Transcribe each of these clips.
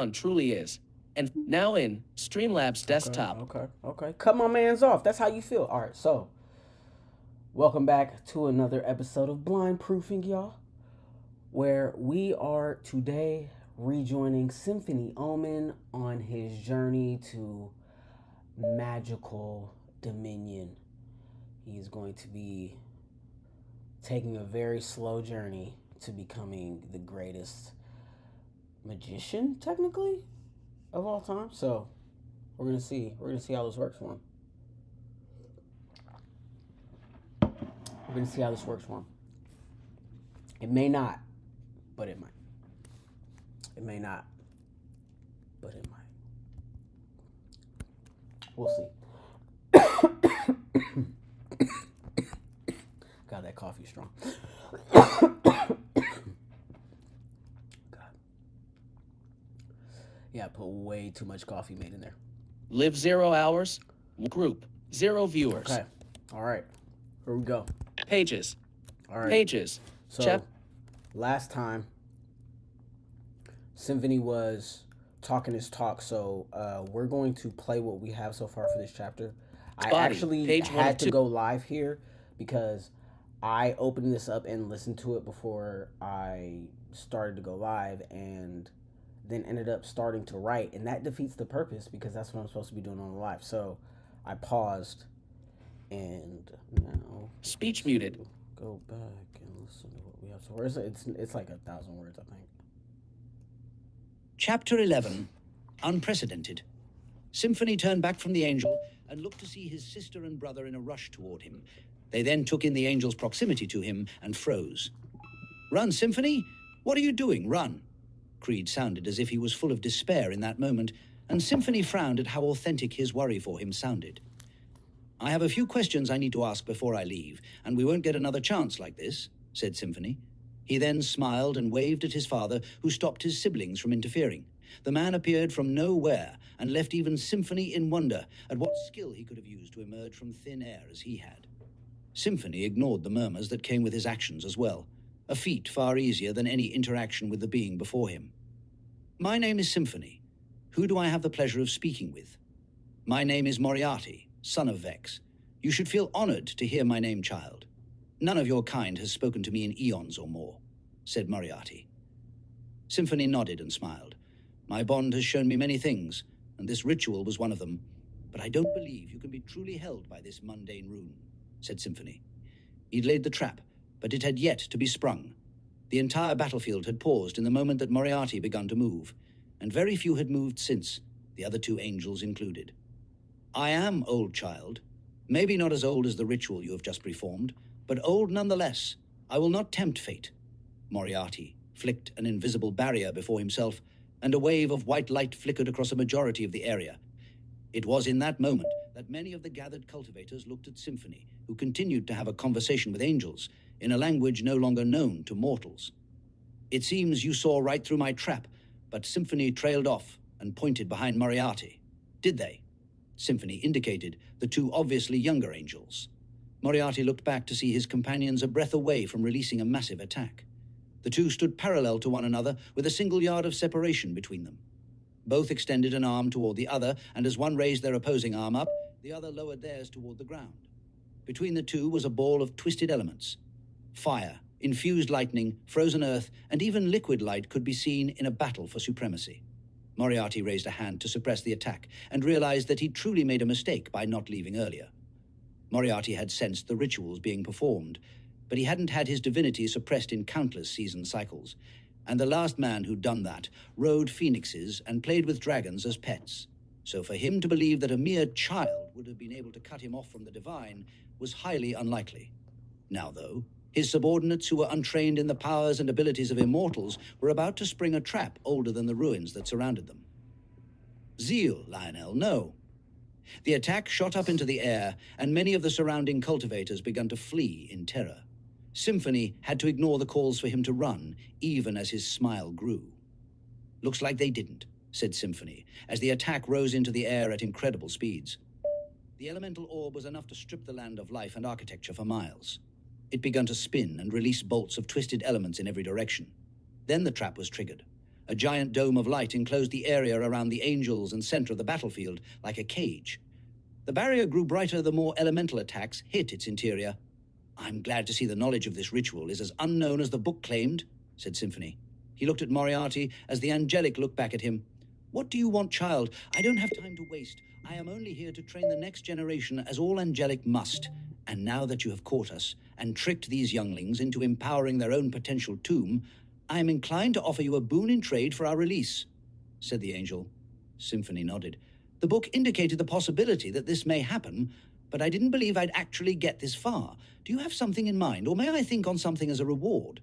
truly is. And now in Streamlabs desktop. Okay. Cut my man's off. That's how you feel. All right, so welcome back to another episode of Blind Proofing, y'all, where we are today rejoining Symphony Omen on his journey to magical dominion. He's going to be taking a very slow journey to becoming the greatest magician, technically, of all time. So we're gonna see how this works for him. We're gonna see how this works for him. It may not, but it might. It may not, but it might. We'll see. God, that coffee's strong. God. Yeah, I put way too much coffee made in there. Live 0 hours. Group 0 viewers. Okay. All right. Here we go. Pages. All right. Pages. So, last time, Symphony was talking his talk, so we're going to play what we have so far for this chapter. I actually had to go live here because I opened this up and listened to it before I started to go live, and then ended up starting to write, and that defeats the purpose because that's what I'm supposed to be doing on the live. So I paused, and now speech muted. Go back and listen to what we have. So it's like 1,000 words, I think. Chapter 11, Unprecedented. Symphony turned back from the angel and looked to see his sister and brother in a rush toward him. They then took in the angel's proximity to him and froze. Run, Symphony! What are you doing? Run! Creed sounded as if he was full of despair in that moment, and Symphony frowned at how authentic his worry for him sounded. I have a few questions I need to ask before I leave, and we won't get another chance like this, said Symphony. He then smiled and waved at his father, who stopped his siblings from interfering. The man appeared from nowhere and left even Symphony in wonder at what skill he could have used to emerge from thin air as he had. Symphony ignored the murmurs that came with his actions as well, a feat far easier than any interaction with the being before him. My name is Symphony. Who do I have the pleasure of speaking with? My name is Moriarty, son of Vex. You should feel honored to hear my name, child. None of your kind has spoken to me in eons or more, said Moriarty. Symphony nodded and smiled. My bond has shown me many things, and this ritual was one of them, but I don't believe you can be truly held by this mundane rune, said Symphony. He'd laid the trap, but it had yet to be sprung. The entire battlefield had paused in the moment that Moriarty begun to move, and very few had moved since, the other two angels included. I am old, child. Maybe not as old as the ritual you have just performed, but old nonetheless. I will not tempt fate. Moriarty flicked an invisible barrier before himself, and a wave of white light flickered across a majority of the area. It was in that moment that many of the gathered cultivators looked at Symphony, who continued to have a conversation with angels, in a language no longer known to mortals. It seems you saw right through my trap, but Symphony trailed off and pointed behind Moriarty. Did they? Symphony indicated the two obviously younger angels. Moriarty looked back to see his companions a breath away from releasing a massive attack. The two stood parallel to one another with a single yard of separation between them. Both extended an arm toward the other, and as one raised their opposing arm up, the other lowered theirs toward the ground. Between the two was a ball of twisted elements. Fire, infused lightning, frozen earth, and even liquid light could be seen in a battle for supremacy. Moriarty raised a hand to suppress the attack and realized that he'd truly made a mistake by not leaving earlier. Moriarty had sensed the rituals being performed, but he hadn't had his divinity suppressed in countless season cycles, and the last man who'd done that rode phoenixes and played with dragons as pets. So for him to believe that a mere child would have been able to cut him off from the divine was highly unlikely. Now, though, his subordinates who were untrained in the powers and abilities of immortals were about to spring a trap older than the ruins that surrounded them. Zeal, Lionel, no. The attack shot up into the air, and many of the surrounding cultivators began to flee in terror. Symphony had to ignore the calls for him to run, even as his smile grew. Looks like they didn't, said Symphony, as the attack rose into the air at incredible speeds. The elemental orb was enough to strip the land of life and architecture for miles. It began to spin and release bolts of twisted elements in every direction. Then the trap was triggered. A giant dome of light enclosed the area around the angels and center of the battlefield like a cage. The barrier grew brighter the more elemental attacks hit its interior. "I'm glad to see the knowledge of this ritual is as unknown as the book claimed," said Symphony. He looked at Moriarty as the angelic looked back at him. "What do you want, child? I don't have time to waste. I am only here to train the next generation as all angelic must. And now that you have caught us and tricked these younglings into empowering their own potential tomb, I am inclined to offer you a boon in trade for our release," said the angel. Symphony nodded. "The book indicated the possibility that this may happen, but I didn't believe I'd actually get this far. Do you have something in mind, or may I think on something as a reward?"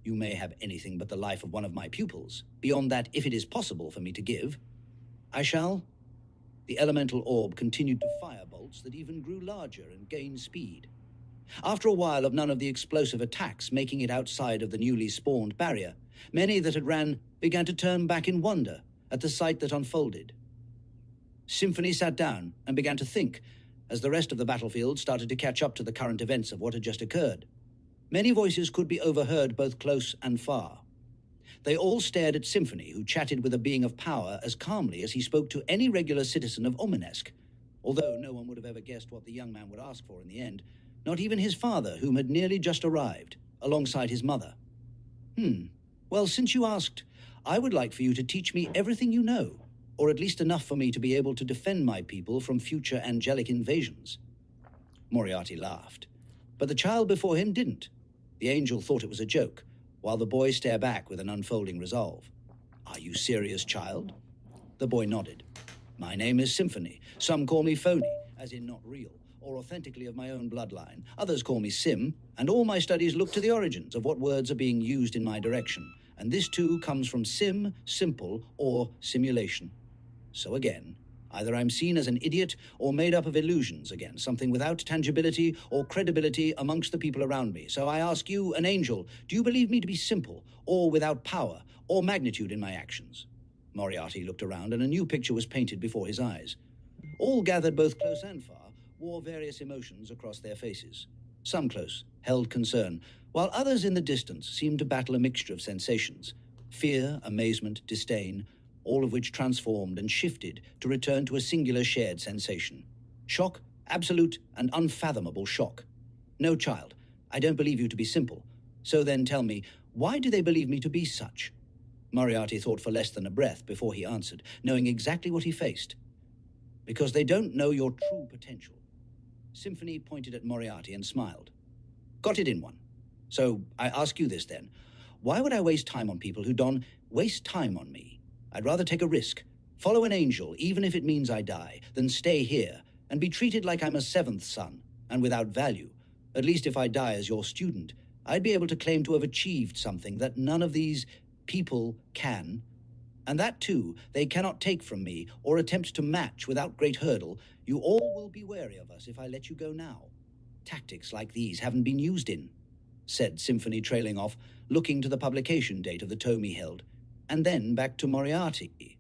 "You may have anything but the life of one of my pupils. Beyond that, if it is possible for me to give." "I shall." The elemental orb continued to fire bolts that even grew larger and gained speed. After a while of none of the explosive attacks making it outside of the newly spawned barrier, many that had ran began to turn back in wonder at the sight that unfolded. Symphony sat down and began to think as the rest of the battlefield started to catch up to the current events of what had just occurred. Many voices could be overheard both close and far. They all stared at Symphony, who chatted with a being of power as calmly as he spoke to any regular citizen of Omenesque, although no one would have ever guessed what the young man would ask for in the end, not even his father, whom had nearly just arrived, alongside his mother. Well, since you asked, I would like for you to teach me everything you know, or at least enough for me to be able to defend my people from future angelic invasions." Moriarty laughed, but the child before him didn't. The angel thought it was a joke, while the boy stared back with an unfolding resolve. "Are you serious, child?" The boy nodded. "My name is Symphony. Some call me Phony, as in not real, or authentically of my own bloodline. Others call me Sim, and all my studies look to the origins of what words are being used in my direction, and this too comes from sim, simple, or simulation. So again, either I'm seen as an idiot or made up of illusions again, something without tangibility or credibility amongst the people around me. So I ask you, an angel, do you believe me to be simple, or without power, or magnitude in my actions?" Moriarty looked around, and a new picture was painted before his eyes. All gathered both close and far wore various emotions across their faces. Some close held concern, while others in the distance seemed to battle a mixture of sensations: fear, amazement, disdain, all of which transformed and shifted to return to a singular shared sensation. Shock, absolute and unfathomable shock. "No, child, I don't believe you to be simple. So then tell me, why do they believe me to be such?" Moriarty thought for less than a breath before he answered, knowing exactly what he faced. "Because they don't know your true potential." Symphony pointed at Moriarty and smiled. "Got it in one. So I ask you this then. Why would I waste time on people who don't waste time on me? I'd rather take a risk, follow an angel, even if it means I die, than stay here and be treated like I'm a seventh son and without value. At least if I die as your student, I'd be able to claim to have achieved something that none of these people can. And that too, they cannot take from me or attempt to match without great hurdle. You all will be wary of us if I let you go now. Tactics like these haven't been used in," said Symphony, trailing off, looking to the publication date of the tome he held, and then back to Moriarty.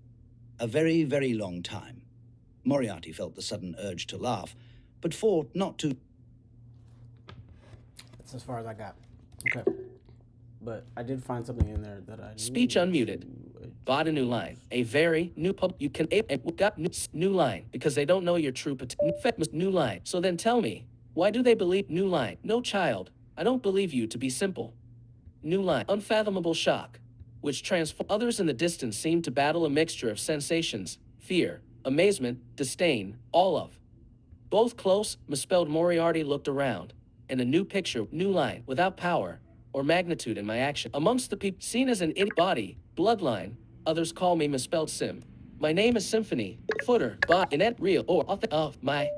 "A very, very long time." Moriarty felt the sudden urge to laugh, but fought not to. That's as far as I got. Okay. But I did find something in there that I Speech unmuted. Bought a new line. A very new pub. You can got new line because they don't know your true potential. New line. So then tell me, why do they believe new line? "No, child, I don't believe you to be simple." New line. Unfathomable shock, which transform. Others in the distance seemed to battle a mixture of sensations: fear, amazement, disdain, all of. Both close, misspelled. Moriarty looked around, and a new picture, new line, without power or magnitude in my action. Amongst the people seen as an idiot body, bloodline, others call me misspelled Sim. My name is Symphony, footer, bot, inet, real, or of my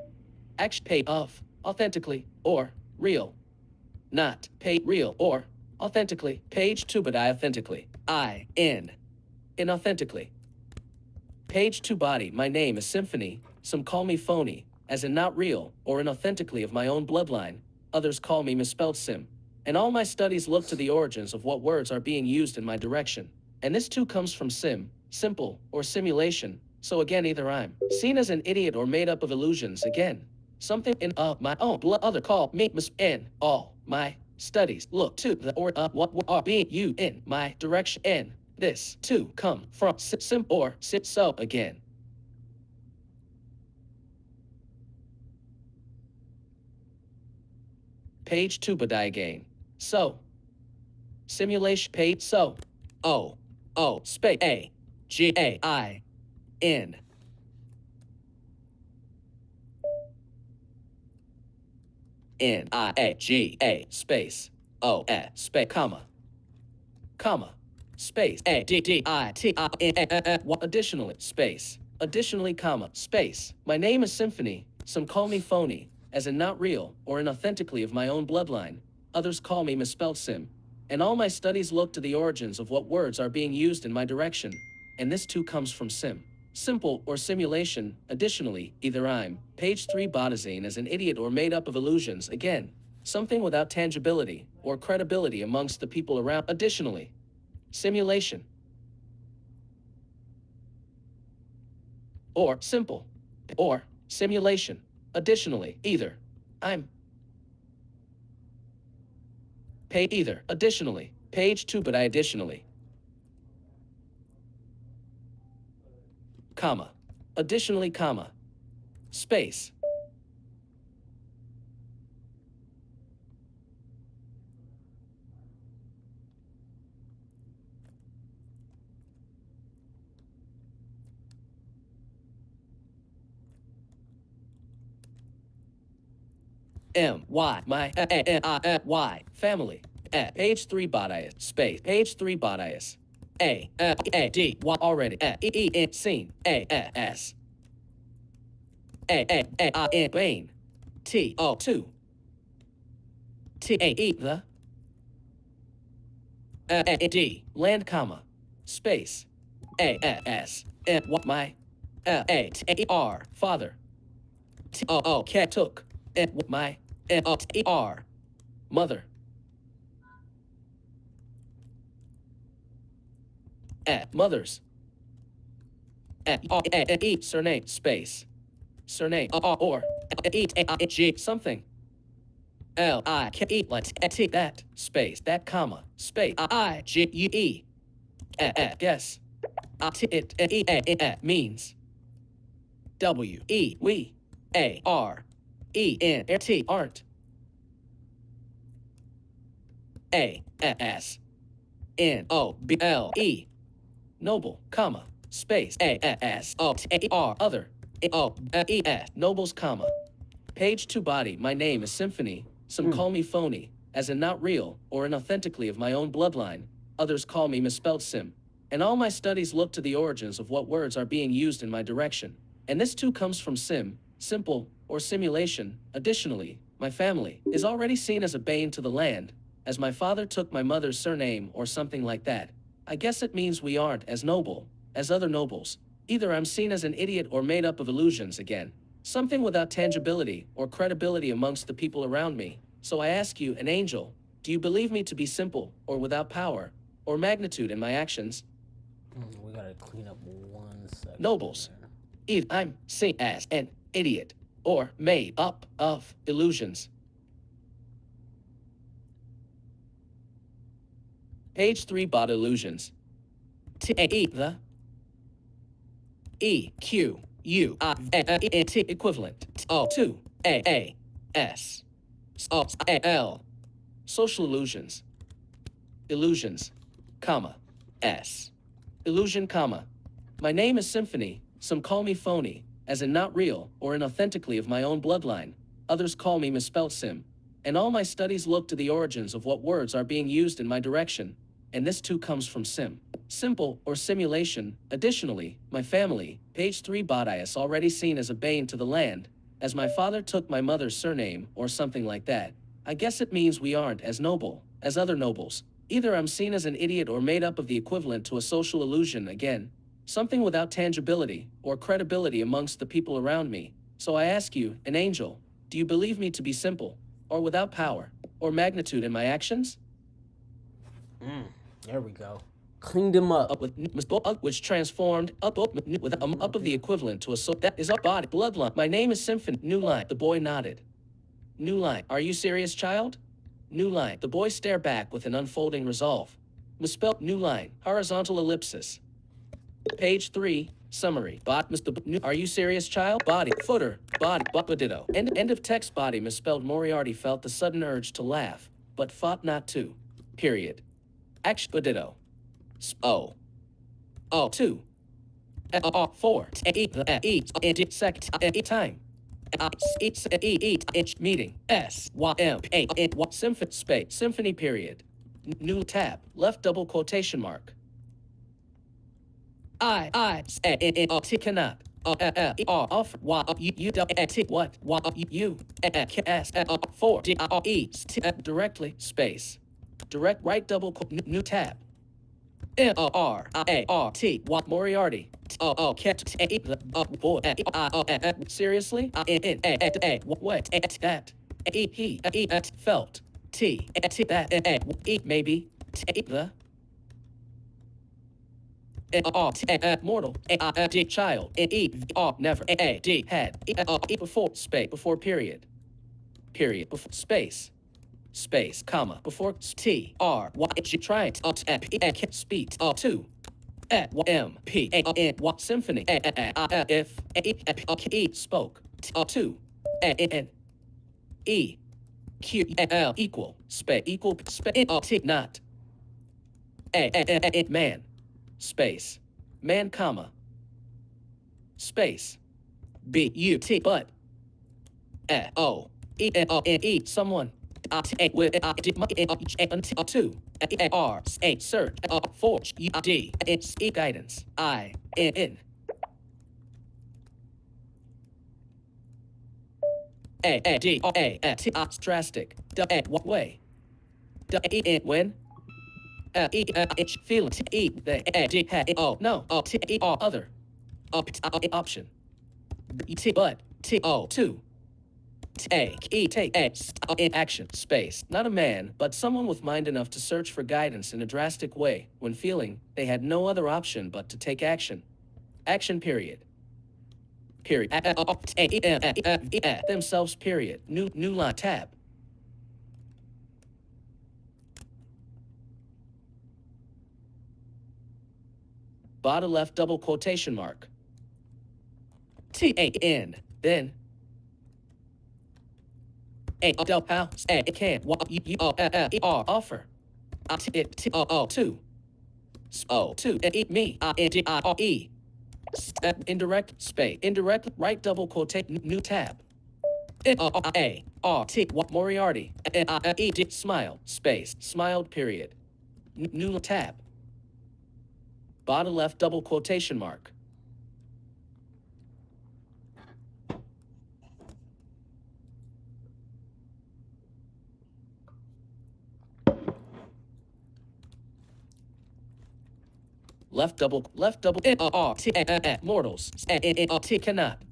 action pay of, authentically, or real. Not pay real, or authentically, page 2, but I authentically, inauthentically. Page 2 body, my name is Symphony, some call me Phony, as in not real, or inauthentically of my own bloodline, others call me misspelled Sim. And all my studies look to the origins of what words are being used in my direction. And this too comes from sim, simple, or simulation. So again, either I'm seen as an idiot or made up of illusions again. Something in my own blood, other call me in all my studies look to the or what are being used in my direction. And This too come from sim or sit so again. Page 2 Badai again. So. Simulation page so. O space A G A I N. N-I-A-G-A space O-S space comma space A-D-D-I-T-I-N. Additionally space additionally comma space. My name is Symphony. Some call me phony, as in not real or inauthentically of my own bloodline. Others call me misspelled Sim. And all my studies look to the origins of what words are being used in my direction. And this too comes from Sim. Simple or simulation. Additionally, either I'm, page 3 Bodazine as an idiot or made up of illusions, again, something without tangibility or credibility amongst the people around. Additionally, simulation. Or simple. Or simulation. Additionally, either I'm. Pay either. Additionally, page 2 but I additionally. Comma. Additionally, comma. Space. M-Y, my M-I-Y, family. Page 3 Bodias, space. Page 3 Bodias. A-D-Y, already. E-E-N, seen. A-S. A-I-N, Bane. T-O-2. T-A-E, the. A-D, land, comma. Space. A-S. M-Y, my. A-T-A-R, father. T-O-O-K, took. My. M-O-T-R, mother. Mothers. E surname space. Surname or E something. L-I-K-E T that space that comma space I-G-U-E. Guess. It means. W-E we A-R-E-N-T aren't. A-S-N-O-B-L-E noble, comma, space, A-S-O-T-A-R, other, O-E-S, nobles, comma. Page 2 body, my name is Symphony. Some call me phony, as in not real or inauthentically of my own bloodline. Others call me misspelled Sim. And all my studies look to the origins of what words are being used in my direction. And this too comes from Sim, simple, or simulation. Additionally, my family is already seen as a bane to the land, as my father took my mother's surname or something like that. I guess it means we aren't as noble as other nobles. Either I'm seen as an idiot or made up of illusions again. Something without tangibility or credibility amongst the people around me. So I ask you, an angel, do you believe me to be simple or without power or magnitude in my actions? We gotta clean up one second. Nobles. Either I'm seen as an idiot or made up of illusions. Page 3 bought illusions. T-A-E the E-Q-U-I-N-T equivalent. O-2 A-A-S O-A-L social illusions. Illusions, comma, S. Illusion, comma. My name is Symphony. Some call me phony, as in not real or inauthentically of my own bloodline. Others call me misspelled Sim. And all my studies look to the origins of what words are being used in my direction. And this too comes from Sim. Simple or simulation. Additionally, my family, page 3 Bodias already seen as a bane to the land, as my father took my mother's surname or something like that. I guess it means we aren't as noble as other nobles. Either I'm seen as an idiot or made up of the equivalent to a social illusion again. Something without tangibility or credibility amongst the people around me. So I ask you, an angel, do you believe me to be simple or without power or magnitude in my actions? There we go. Cleaned him up. With which transformed up with up of the equivalent to a soul that is our body bloodline. My name is Symphony. New line. The boy nodded. New line. Are you serious, child? New line. The boy stared back with an unfolding resolve. misspelled new line, horizontal ellipsis. Page 3, summary. Are you serious, child? Body, footer, body, ditto. End of text. Body misspelled. Moriarty felt the sudden urge to laugh, but fought not to. Period. Action, ditto. O. O. 2. 4. Second. Time. Meeting. Symphony. Space. Symphony. Period. New tab. Left double quotation mark. Cannot. Off. What? You. For. Directly. Space. Direct right double new tab. What Moriarty? Boy. Seriously? What? That. He. Felt. That. Maybe. The. Mortal. Child. Never. Had. Before. Space. Before period. Period. Before. Space. Space, comma, before T, R, Y, G, trying, speed, 2, M, P, Symphony, if, E, spoke, 2, N, E, Q, L, equal, space, T, not, man, space, man, comma, space, B, U, T, but, O, E, someone, with 2 R 8 search 4 D it's guidance I in A D A T drastic what way when feeling the D no T other option but T O 2 take in action space not a man but someone with mind enough to search for guidance in a drastic way when feeling they had no other option but to take action period themselves period new line tab bottom left double quotation mark T-A-N then house can offer 2 me indirect space indirect right double quotation new tab Moriarty smile space smiled period new tab bottom left double quotation mark left double mortals cannot attend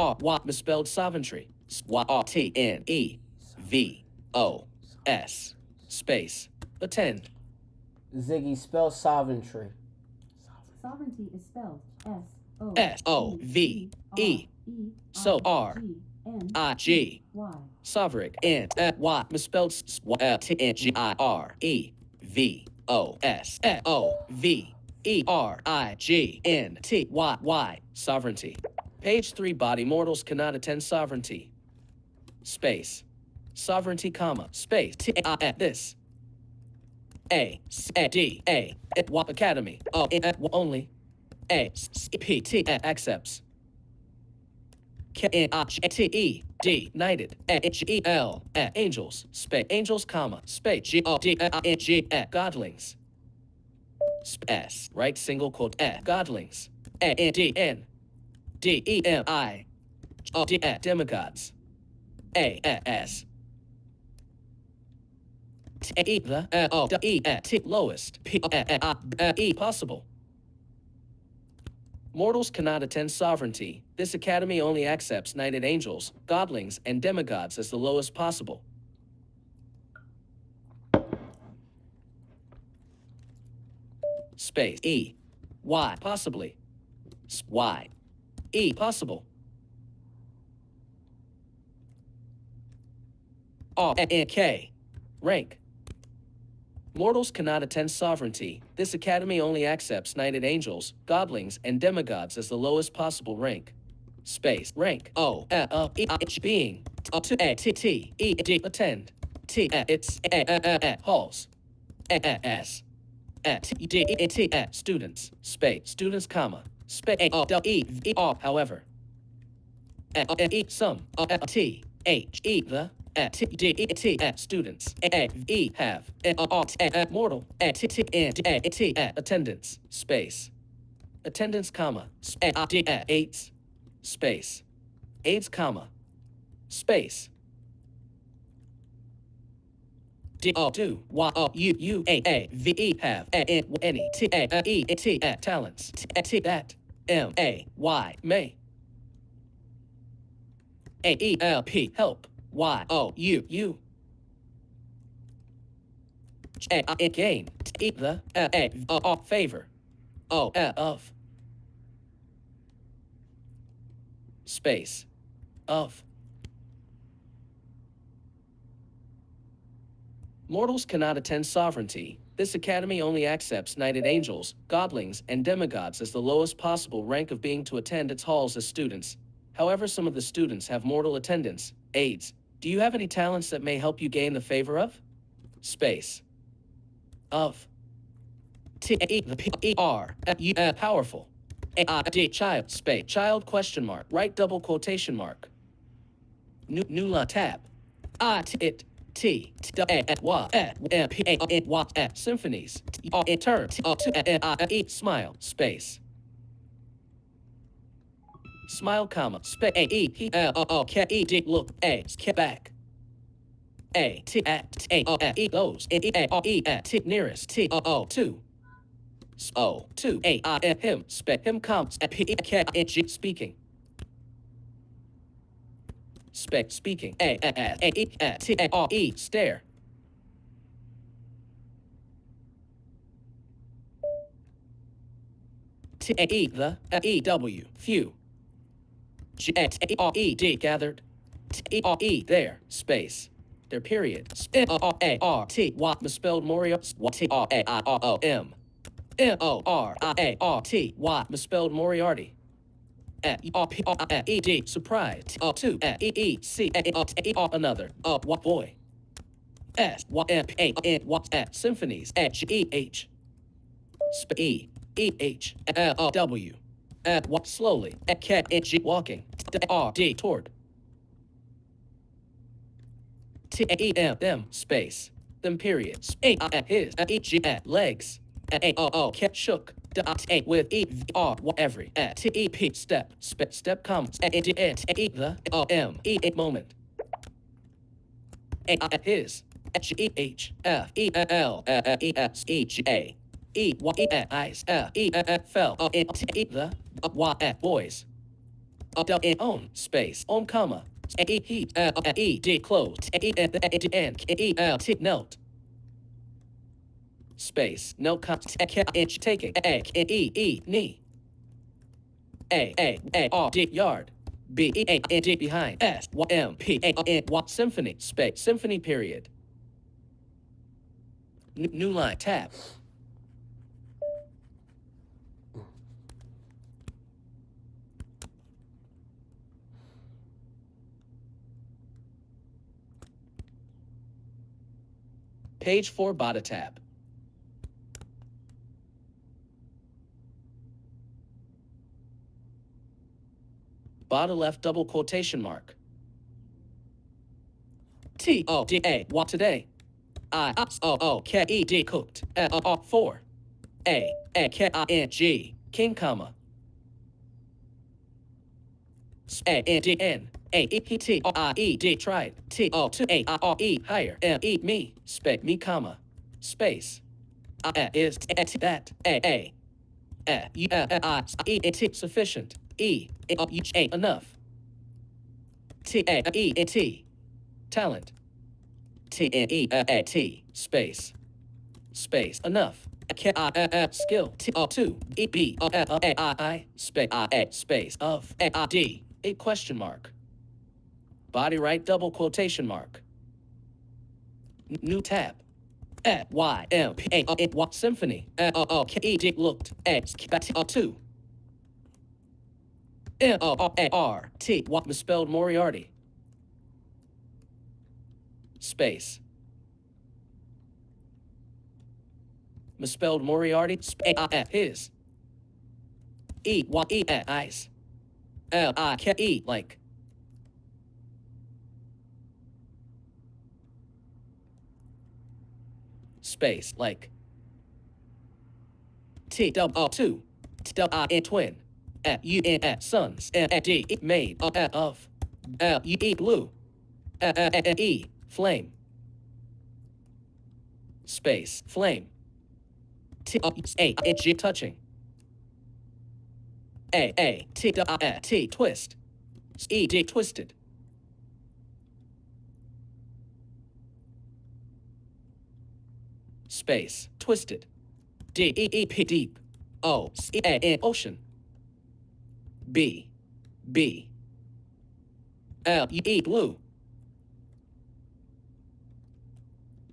SOVENTR misspelled sovereignty TNEVOS space attend Ziggy, spell sovereignty. Sovereignty is spelled SOVE so R IG sovereign and what misspelled TNGIREVOSOVERIGNTY sovereignty page 3 body mortals cannot attend sovereignty space sovereignty comma space this D academy only accepts KNITED knighted HEL angels space angels comma space godlings S right single quote godlings DN DEMI demigods AS the lowest possible mortals cannot attend sovereignty. This academy only accepts knighted angels, godlings, and demigods as the lowest possible. Space E Y possibly Y E possible K. Rank. Mortals cannot attend sovereignty. This academy only accepts knighted angels, godlings, and demigods as the lowest possible rank. Space. Rank. Being. Attend. It's halls. Students. Space. Students, comma. Space. However. Some. The. Students. Have. Mortal. Attendance. Space. Attendance, comma. Aids. Space. Aids, comma. Space. Do. Have. Any. Talents. That. May. Help. You. Gain. The. Favor. Of. Space. Of. Mortals cannot attend sovereignty. This academy only accepts knighted angels, godlings, and demigods as the lowest possible rank of being to attend its halls as students. However, some of the students have mortal attendance, aids. Do you have any talents that may help you gain the favor of? Space. Of. Powerful. Child. Space. Child, question mark. Right double quotation mark. New line. Tab. It. Symphonies. Turn. Smile. Space. Smile, comma. Look. Back. Those. Nearest. Two. Two. Him. Him, comma. Speaking. Speaking. Stare. The. Few. Gathered. There. Space. There, period. Misspelled Moria. Misspelled Moriarty. Surprise. Another. Boy. Symphonies. W. Slowly. Walking. Toward. Them. Space. Them, period. His. Legs. Shook. With every. Step. Step comes. The. Moment. His. Eyes. Fell. The. Boys. Own. Space. Own, comma. Closed. Knelt. Space. No, comma. Taking. Knee. Yard. Behind. Symphony. Space. Symphony, period. New line. Tab. Page 4, bottom tab. Bottom left double quotation mark. What today? Cooked. 4. King, comma. Tried. Higher. Me. Me, comma. Space. Is. That. Sufficient. Enough. Talent. Space. Space. Enough. Skill. 2. Space. Of. D. A question mark. Body right double quotation mark. New tab. Y-M-P-A-N-Y Symphony. K-E-D looked. X-2. M-O-R-T. What misspelled Moriarty? Space. Misspelled Moriarty. His. E-Y-E eyes. L-I-K-E like. Space like. T-double-O-2. T-double-I-N twin. U-N sons. D made of. L-U-E blue. E flame. Space flame. T-A-G touching. A-T-T twist. E-D twisted. Space twisted. D-E-E-P deep. O-C-A-N ocean. B L-U-E blue.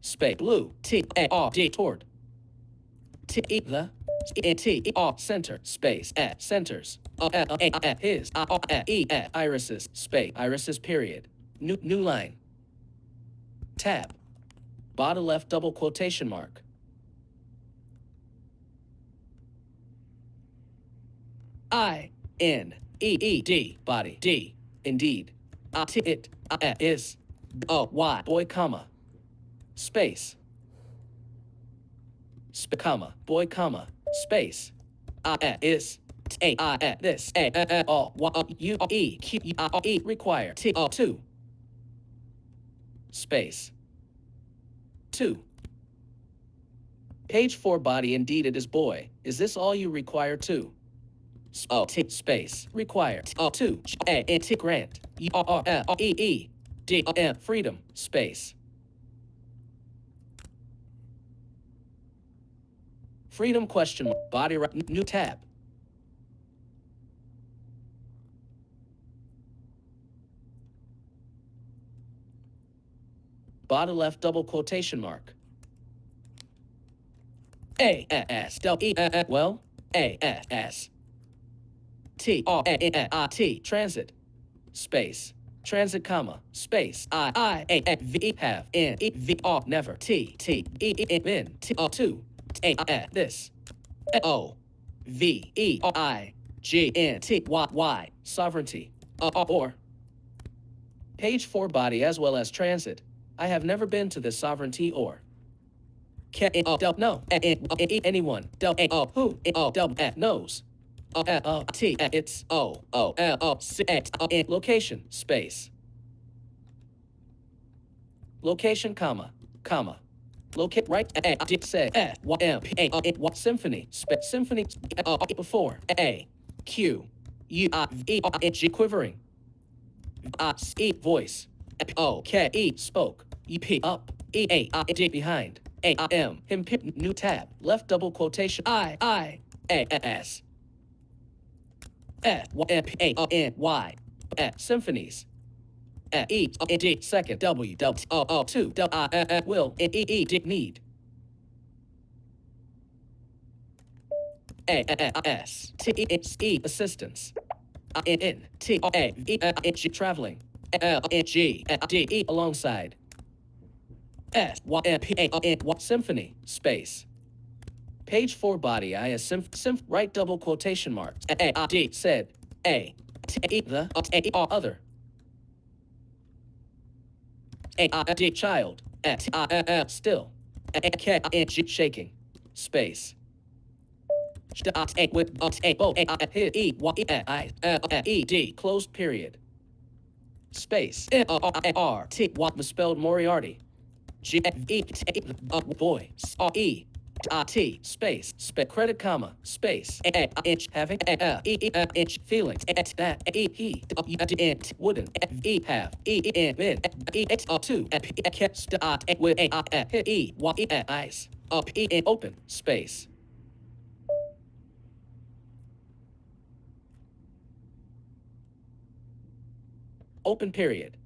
Space blue. T-A-R-D toward. T-E the. T-E-R center. Space at centers. His. E irises. Space irises period. New line. Tab. Bottom left double quotation mark. I-N-E-E-D body. D indeed. It is. O-Y boy comma. Space. Comma boy comma space. Is. A this all U E Q E require T 2 space 2. Page 4 body indeed it is boy. Is this all you require too? T space require 2 A T grant E D M freedom space. Freedom question mark body right new tab. Bottom left double quotation mark. A-S well A-S T-R-A-N-I-T transit space transit comma space I-A-V have N-E-V-R never T-T-E-E-N T-2 A this O-V-E-R-I-G-N-T-Y sovereignty or page 4 body as well as transit. I have never been to this sovereignty or no anyone who knows T it's location space location comma locate right said symphony symphony before A Q U I V G quivering E voice O K E spoke E P up E A I D behind A I M him new tab left double quotation I A S F M P A N Y symphonies E D second W W O 2 W I will E E D need A S T E assistance N T A E G traveling L N G D E alongside S Y M P A N Y symphony space page 4 body I as right double quotation marks A D said A T E the A R other A I D child T I still A K N G shaking space with E Y E D closed period space R T what misspelled Moriarty G E T boy E T space credit comma space inch having inch feeling that he wooden E have E min E 2 with E Y eyes up E open space open period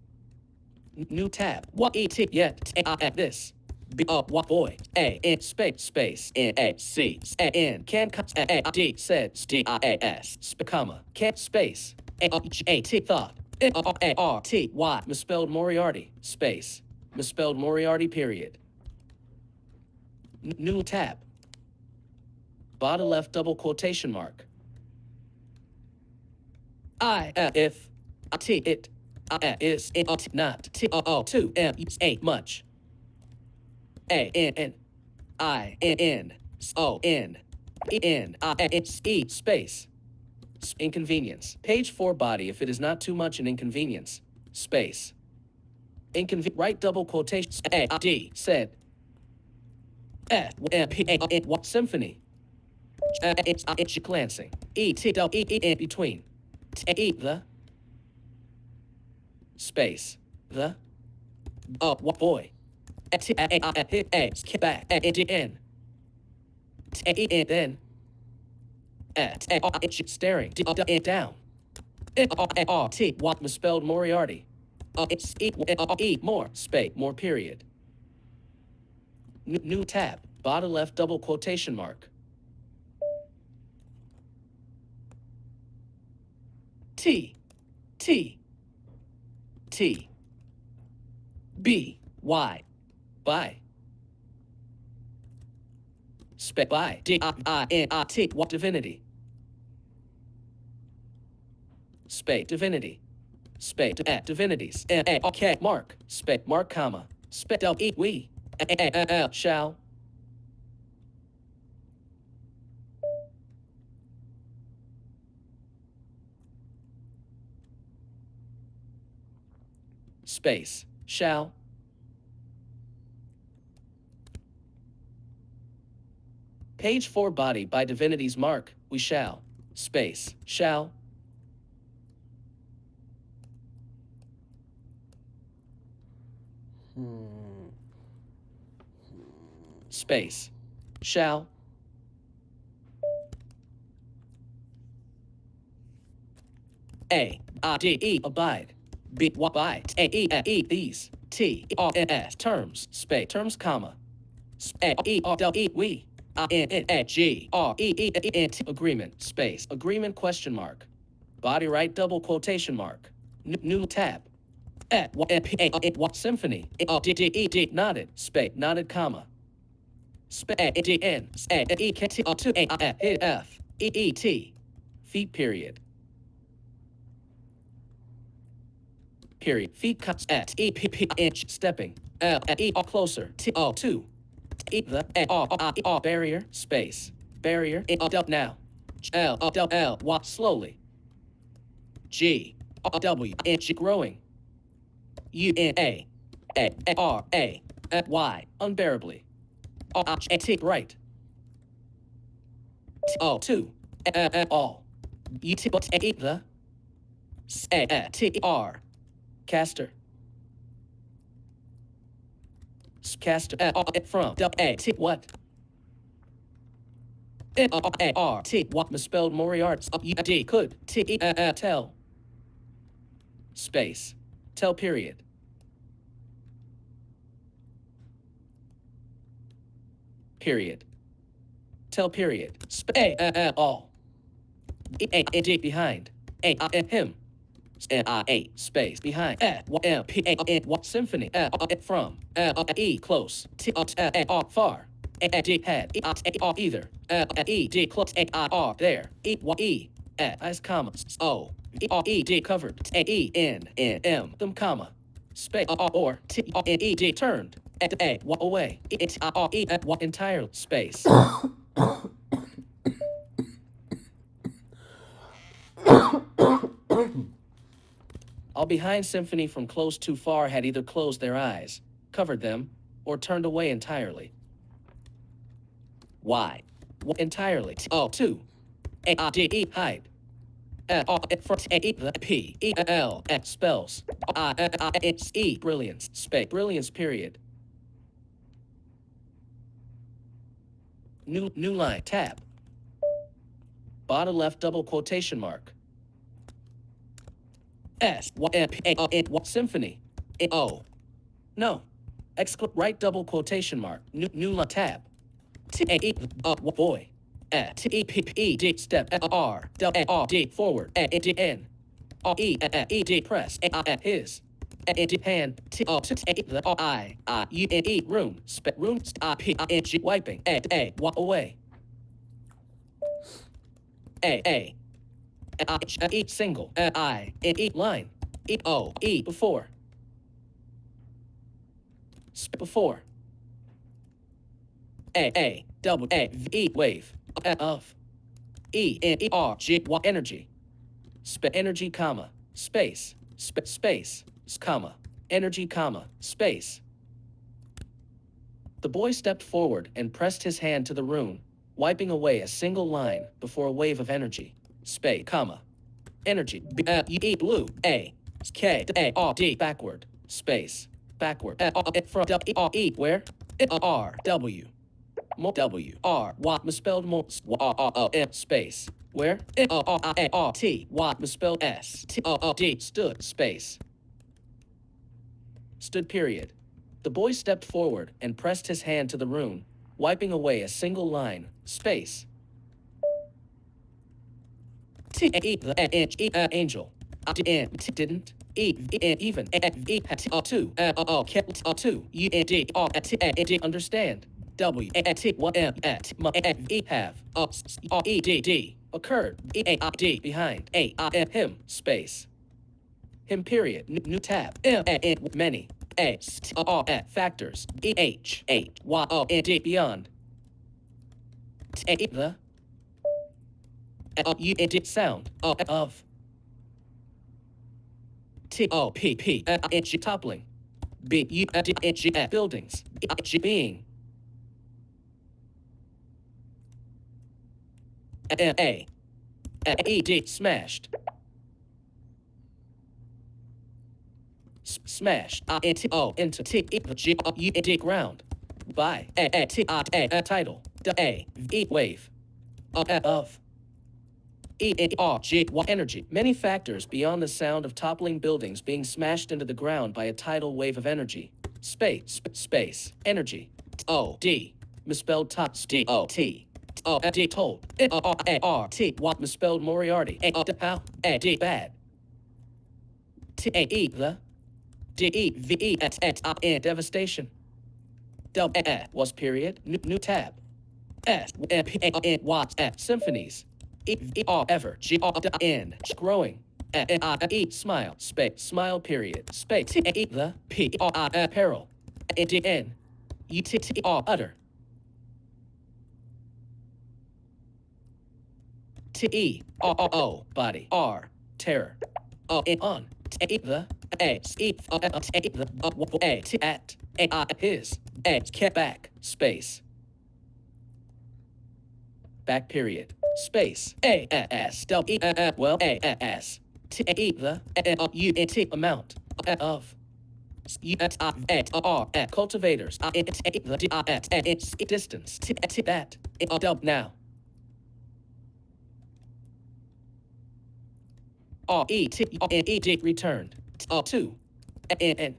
new tab what E T yet this B O what boy A N space N A C A N can A D said D I A S comma can space A G A T thought A R T Y misspelled Moriarty space misspelled Moriarty period. New tab. Bottom left double quotation mark. I if T it is it not T O 2 M A much A N I N O N E N I N E space inconvenience. Page 4 body if it is not too much an inconvenience space right double quotation A D said F M P A N Symphony it's glancing E T W E in between T the space the oh what boy T A hit A back A D N T E then staring down R T what misspelled Moriarty it's E more space more period. New tab bottom left double quotation mark. T T T B Y by spec by D I N I T what divinity spec divinity spec at divinities A okay mark spec mark comma spec L E we A shall space shall page 4 body by divinity's mark we shall space shall space shall A I D E abide B what by A E these T R N S terms space terms comma A E R L E we I N A G R E N T agreement space agreement question mark body right double quotation mark new tab what symphony D D E D nodded space nodded comma space D N E K T 2 A F E E T feet period. Period. Feet cuts at E P P inch stepping L E R closer T O 2 E the A R I E R barrier space barrier now L L walk slowly G W inch growing U N A R A Y unbearably R T right T O 2 all U T E the T R caster caster from A T what A R T what misspelled Moriarty D could T E tell space tell period period tell period all A D behind A him I space behind M P A what symphony from E close T R far A D head either E D close R there E as comma O E D covered E N M them comma space or T E D turned A away it E what entire space. All behind Symphony from close too far had either closed their eyes, covered them, or turned away entirely. Why? Entirely. Oh, 2. A D E hide. P E L spells. It's E brilliance. Space brilliance period. New line tab. Bottom left double quotation mark. S what M P A what symphony O no Right double quotation mark. New line tab. Boy. T-E-P-P-E-D step R-D forward N E-D press his hand T-O-T-A-the-I-U-N-E room room I-P-I-N-G wiping walk away E single I-N-E line E-O-E before before double A-V wave of E-N-E-R-G energy energy comma space space comma energy comma space. The boy stepped forward and pressed his hand to the rune, wiping away a single line before a wave of energy space comma energy E blue A K A R D backward space backward from E where R W W R Y misspelled M space where T Y misspelled S T O D stood space stood period. The boy stepped forward and pressed his hand to the rune, wiping away a single line space T E the angel didn't even two U N D R T understand W T 1 M at E have E D D occurred E A I D behind A I M him space him period new tab M N many A R factors E H Y O N D beyond T the U N D sound of T O P P N G toppling B U N D N G buildings G being A E D smashed smashed into O into T E G U N D ground by A T I title A E wave of E N R G Y energy. Many factors beyond the sound of toppling buildings being smashed into the ground by a tidal wave of energy. Space energy O D misspelled tops D O T O D told R T what misspelled Moriarty how D bad T A E the D E V E at N devastation double was period new tab S M P A N Y symphonies E R ever G R N growing N I E smile space smile period space T A E the P R I peril N D N U T T R utter T E R R O body R terror O N on T E the A E T the A T at A I his A kept back space back period space A S W E well A S T E the U N T amount of U S I R cultivators the D I distance T that now R E T N E D returned to N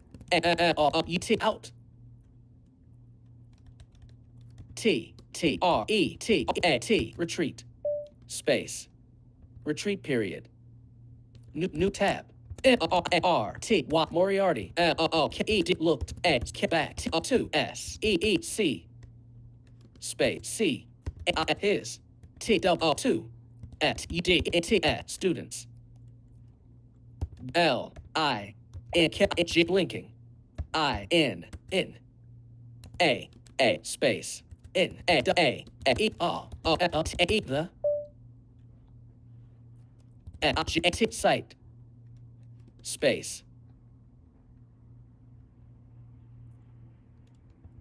U T out T T R E T A T retreat space retreat period new tab R T Y Moriarty K E D looked X back to S E E C space C his T double 2 at U D T at students L I N K G blinking I N A space N A E R T E the G T site space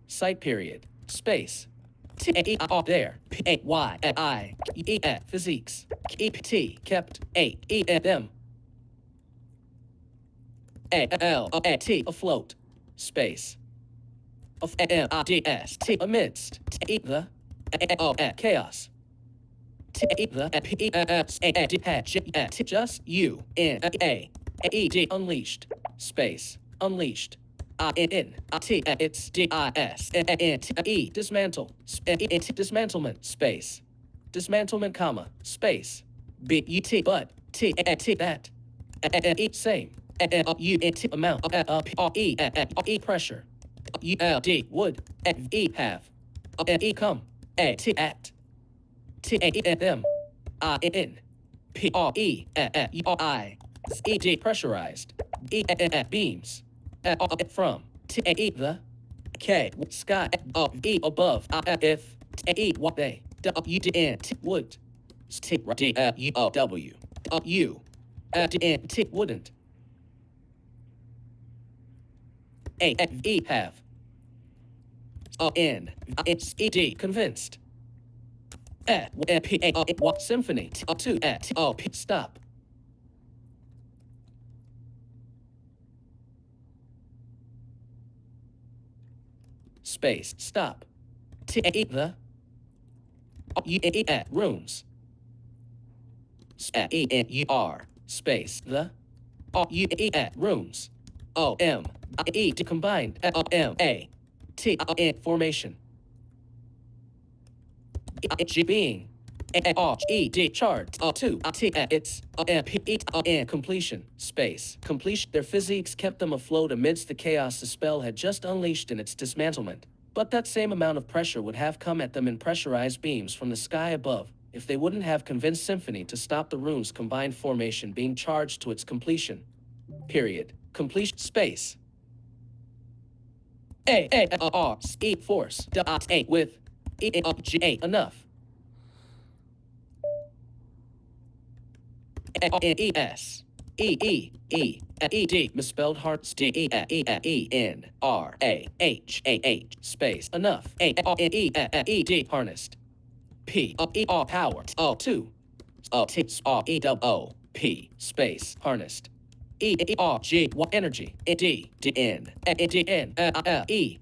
site period space T E R there P A Y I E physiques E P T kept A E M A L A T afloat space of M I D S T amidst T the chaos T the P E S A D H T just U N A E D unleashed space unleashed It's D-I-S-N-T-E. Dismantle. Dismantlement. Space. Dismantlement, comma. Space. B-U-T. But. T-T. That. E. Same. U-T. Amount. E. Pressure. U-L-D. Would. E. Have. E. Come. A-T. At. T-A-E-M. I-N. P-R-E. E-D. Pressurized. Beams. From. T-A-E. The. K. Sky. E. Above. If. E. What they. W-D-N. Would. T. D-U-O-W. U. D-N. T. Wouldn't. A-E. Have. N. It's E-D. Convinced. P-A. Symphony. T-O. T-O. Stop. Space. Stop. T-A-E. The. U-E. Rooms. E-N-U-R. Space. The. U-E. Rooms. O-M-E. Combined. O-M-A. T-N. Formation. G. Being. E-D. Chart. Two. T. It's. P-E-N. Completion. Space. Completion. Their physiques kept them afloat amidst the chaos the spell had just unleashed in its dismantlement. But that same amount of pressure would have come at them in pressurized beams from the sky above if they wouldn't have convinced Symphony to stop the rune's combined formation being charged to its completion. Period. Completion. Space. A-R-E. Force. A. With. E-G. Enough. E-S. E-E-E-E-D. Misspelled hearts. D-E-E-N-R-A-H-A-H. Space. Enough. A-E-E-D. Harnessed. P-E-R. Power. O-2. O-T-R-E-W-O-P. Space. Harnessed. E-E-R-G. Energy. D-D-N. D-N-E-R-E-E.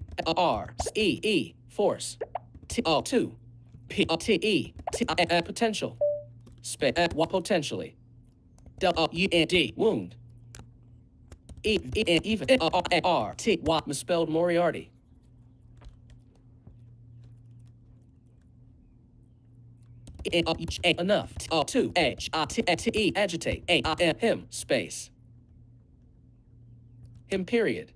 Force. T-O-2. P-O-T-E. Potential. Space. Potentially. W-U-N-D. Wound. Even. R-T. Misspelled Moriarty. Enough. Two. H-I-T-E. Agitate. A-I-M. Him. Space. Him. Period.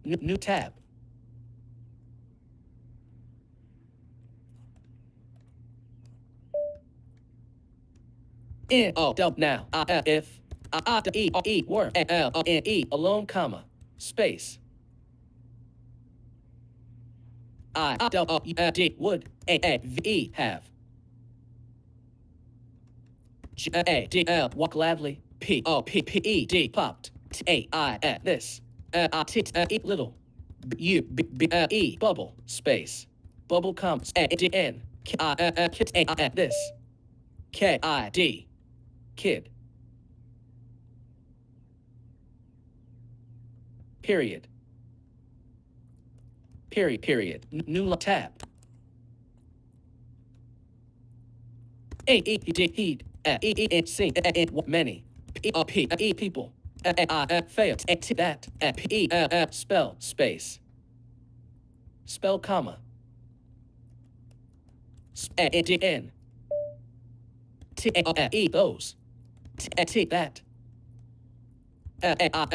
New tab. Now. If. E. Work. L-E. Alone, comma. Space. I-D. Would. A-V-E. Have. G-A-D-L. Walk gladly. P-O-P-P-E-D. Popped. T-A-I. This. I-T-E. Little. B-U-B-B-E. Bubble. Space. Bubble, comma. A-D-N. K-I-T-A. This. K-I-D. Kid. Period. Period. New tab. A-E-D. Heed. E-E-N-C. Many. P-E. People. Fail. That. P-E. Spell. Space. Spell, comma. A-D-N. T-A-E. Those. T. That.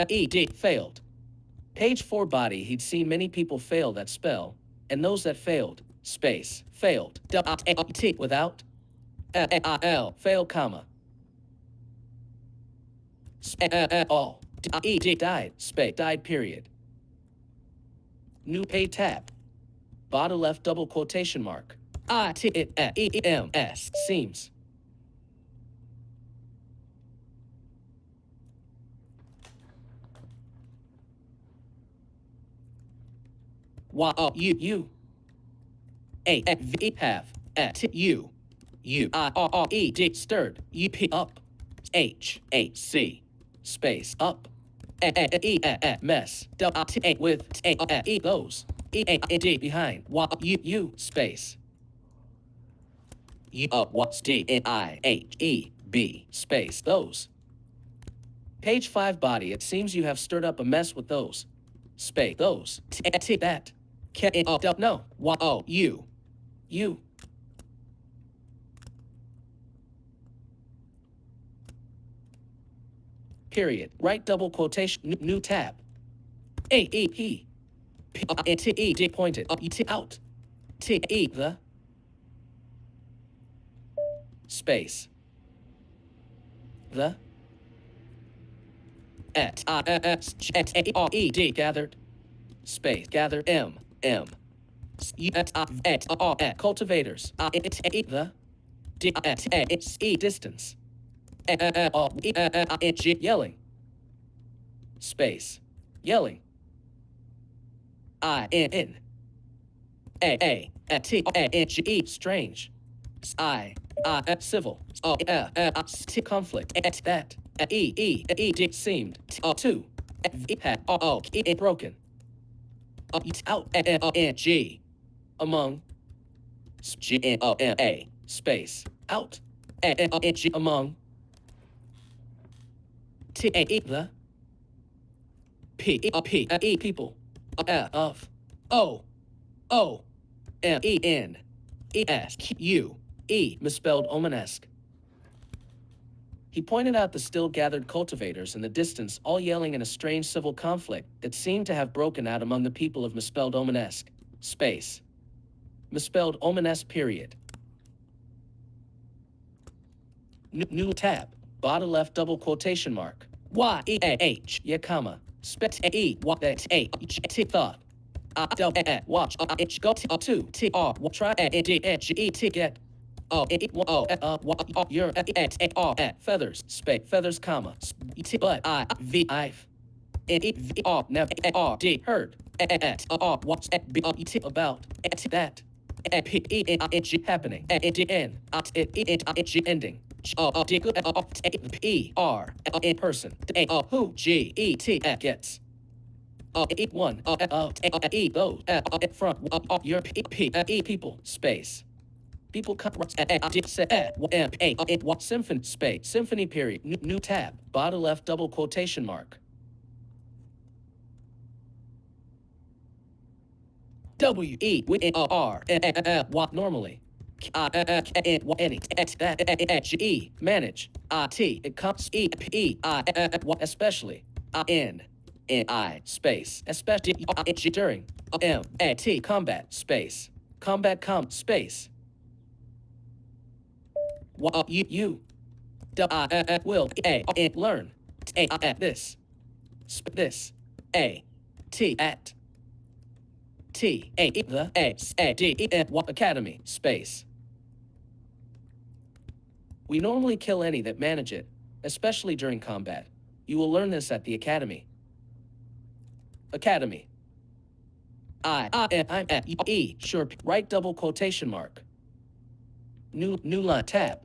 E-D. Failed. Page 4 body. He'd seen many people fail that spell, and those that failed. Space. Failed. T. Without. L. Fail, comma. All. E-D. Died. Space. Died, period. New page tab. Bottom left double quotation mark. I-T-E-M-S. Seems. You. A-V-E. Have. T-U. U-I-R-R-E-D. Stirred. U-P. Up. H-A-C. Space. Up. E-E-E. Mess. W-T-A. With. T-A-E. Those. E-A-D. Behind. You. Space. You. What's D-N-I-H-E-B. Space. Those. Page 5 body. It seems you have stirred up a mess with those. space, those, that, no, you. Period. Right double quotation, new tab. He. T pointed, out. The. Space. The. Gathered. Space. Gathered. Cultivators. The. Distance. Yelling. Space. Yelling. Strange. Civil. Conflict. That. Seemed. To. Broken. Out. G. Among. Space. Out. Among. The. People. Of. Misspelled Omenesque. He pointed out the still gathered cultivators in the distance, all yelling in a strange civil conflict that seemed to have broken out among the people of misspelled Omenesque. Space. Misspelled Omenesque period. New tab. Bottom left double quotation mark. Y-E-A-H. Yeah, comma. Spet thought. Watch. Go to T-R. Try D-H-E-T get. You're feathers. Space. Feathers, comma. But I-V-I-F. N-E-V-R. Never. R-D. Heard. About. That. P-E-N-I-N-G. Happening. N-N. Ending. E-R. In person. Who. G-E-T. Gets. One. E. Those. Front. Your people. Space. People come. Symphony. Space. Symphony period. New tab. Bottom left double quotation mark. W-E-R. Normally. Manage. T. It comes. Especially. N-I. Space. Especially. During. M-A-T. Combat. Space. Combat. Space. You. Will. Learn. This. This. A. T. At. T. A. The. A. D. Academy. Space. We normally kill any that manage it, especially during combat. You will learn this at the academy. Academy. I'm at E. Sure. Right double quotation mark. New line tab.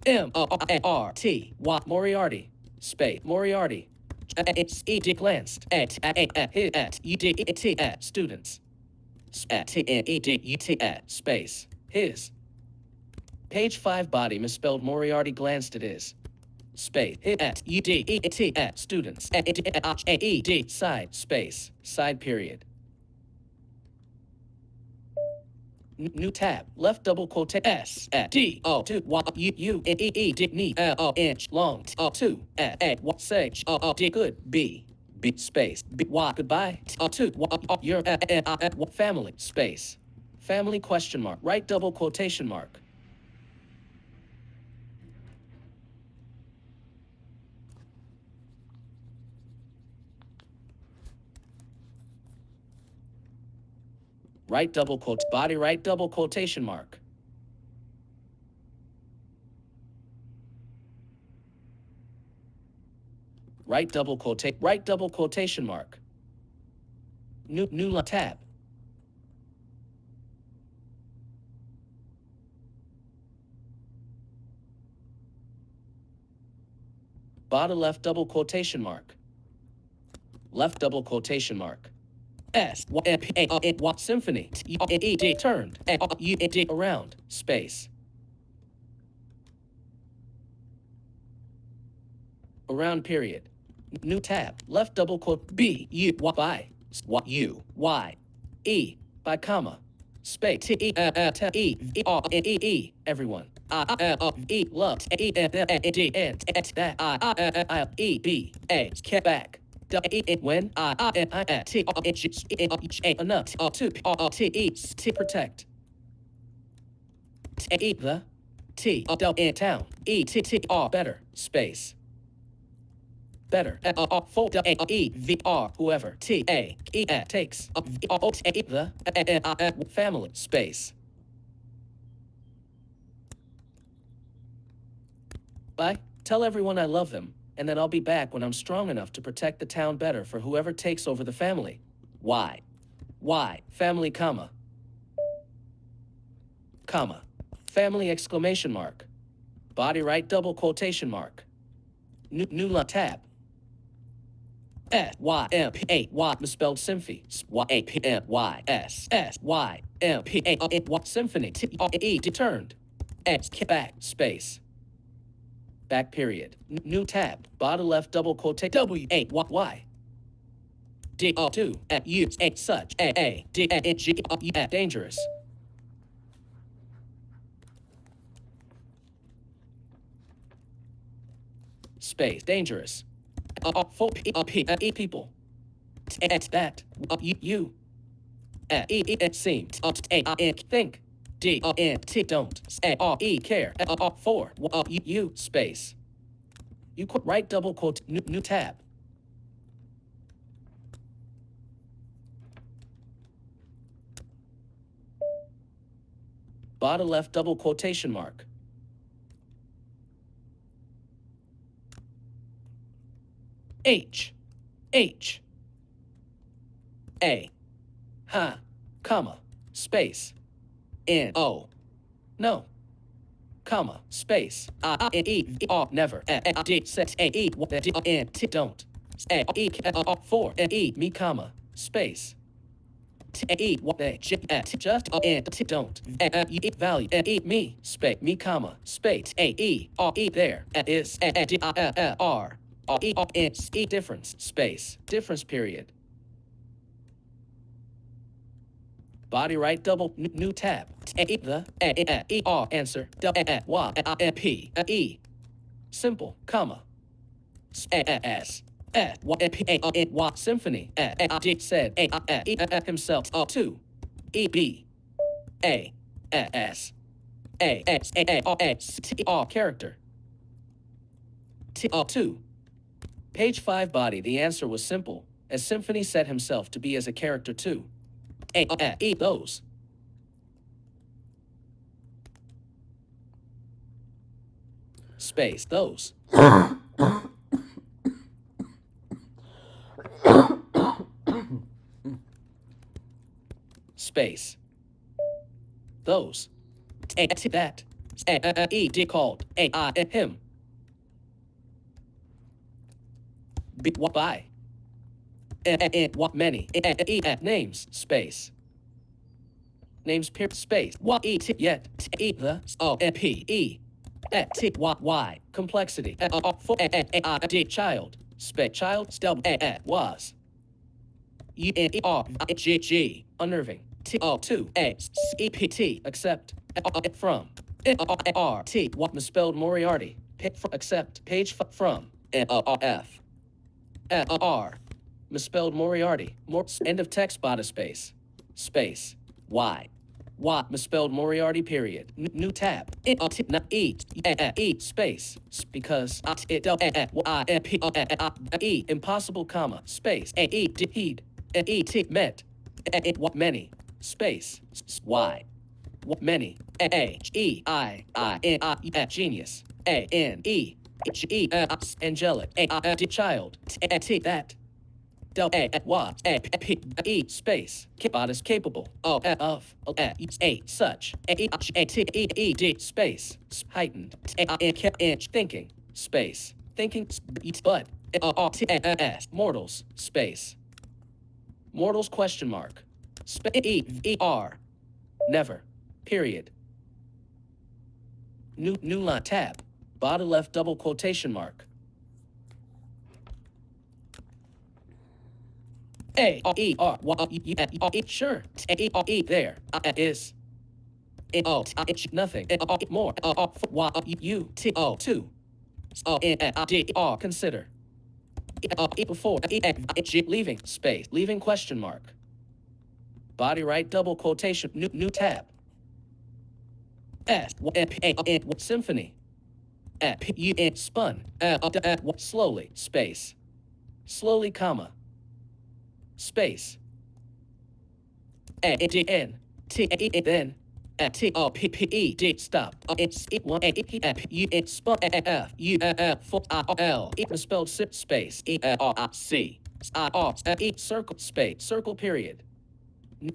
M-O-R-T. Moriarty. Space. Moriarty. It's E.D. glanced at U-D-E-T at students. T-N-E-D-U-T at space. His. Page 5 body misspelled Moriarty glanced at his. Space. At U-D-E-T at students. A-E-D side. Space. Side period. New tab. Left double quote S at D O 2 Y U U N E E D knee L inch long 2 A sage D good B B space B Y goodbye 2 your family space family question mark right double quotation mark. Right double quote, body right double quotation mark. Right double quotation mark. New tab. Bottom left double quotation mark. Left double quotation mark. S Symphony E turned U around space around period. New tab, left double quote, B, U, Y, by, U, Y, E, by comma, space, T, E, T, E, E, R, N, E, E, everyone. E, love, E, N, D, N, that, I, E, B, A, get back. When I T enough to T E T protect T the T in town E T T R better space better for E V R whoever T A E takes the family space. Bye. Tell everyone I love them, and then I'll be back when I'm strong enough to protect the town better for whoever takes over the family. Why? Family, comma. Comma. Family, exclamation mark. Body right, double quotation mark. New tab. S-Y-M-P-A-Y, misspelled Symphony. Y-A-P-M-Y-S-S-Y-M-P-A-Y, Symphony, T-E, deturned. X, back, space. Back period. New tab. Bottom left double quote W-A-Y. D-O-2 U A such A D-A-N-G dangerous. Space dangerous. For P people. That you seem think D-N-T don't A-R-E care for you space. You quote right double quote new tab. Bottom left double quotation mark. H A ha comma space N O no comma space I N E R never D set A E D N T don't A E for N E me comma space T E J just N T don't value N E me space me comma space A E R E there is D R E N E difference space difference period. Body right double new tab. The E R answer Y P E simple comma S Y Symphony D said himself 2 E B A S A X A R X T R character T 2 page 5 body. The answer was simple, as Symphony set himself to be as a character too. E those. Space those. Space those. That. E D called I him. B by. What many names space names period space what e t yet t the o p e t y complexity for d child space child double was u n e r g g unnerving t o 2 a e p t accept from r t what misspelled Moriarty accept page from f r misspelled Moriarty. End of text body space. Space. Y. Misspelled Moriarty period. New tab. E space. Because E impossible comma. Space. Heed. Met. What many. Space. Y. What many. Genius. Angelic. Child. That. Was E space bodice capable of such D space heightened thinking space thinking but mortals space mortals question mark E-R never period new line tab bottom left double quotation mark A E R Y E E. Sure. A E R E there is. O nothing. More. Y U T O 2. D R consider. Before leaving space leaving question mark. Body right double quotation new tab. S Symphony. P U spun slowly space slowly comma space A D N T then T O P P E D stop it's 1 A E F U spun F U F L misspelled space E R C I R E circle space circle period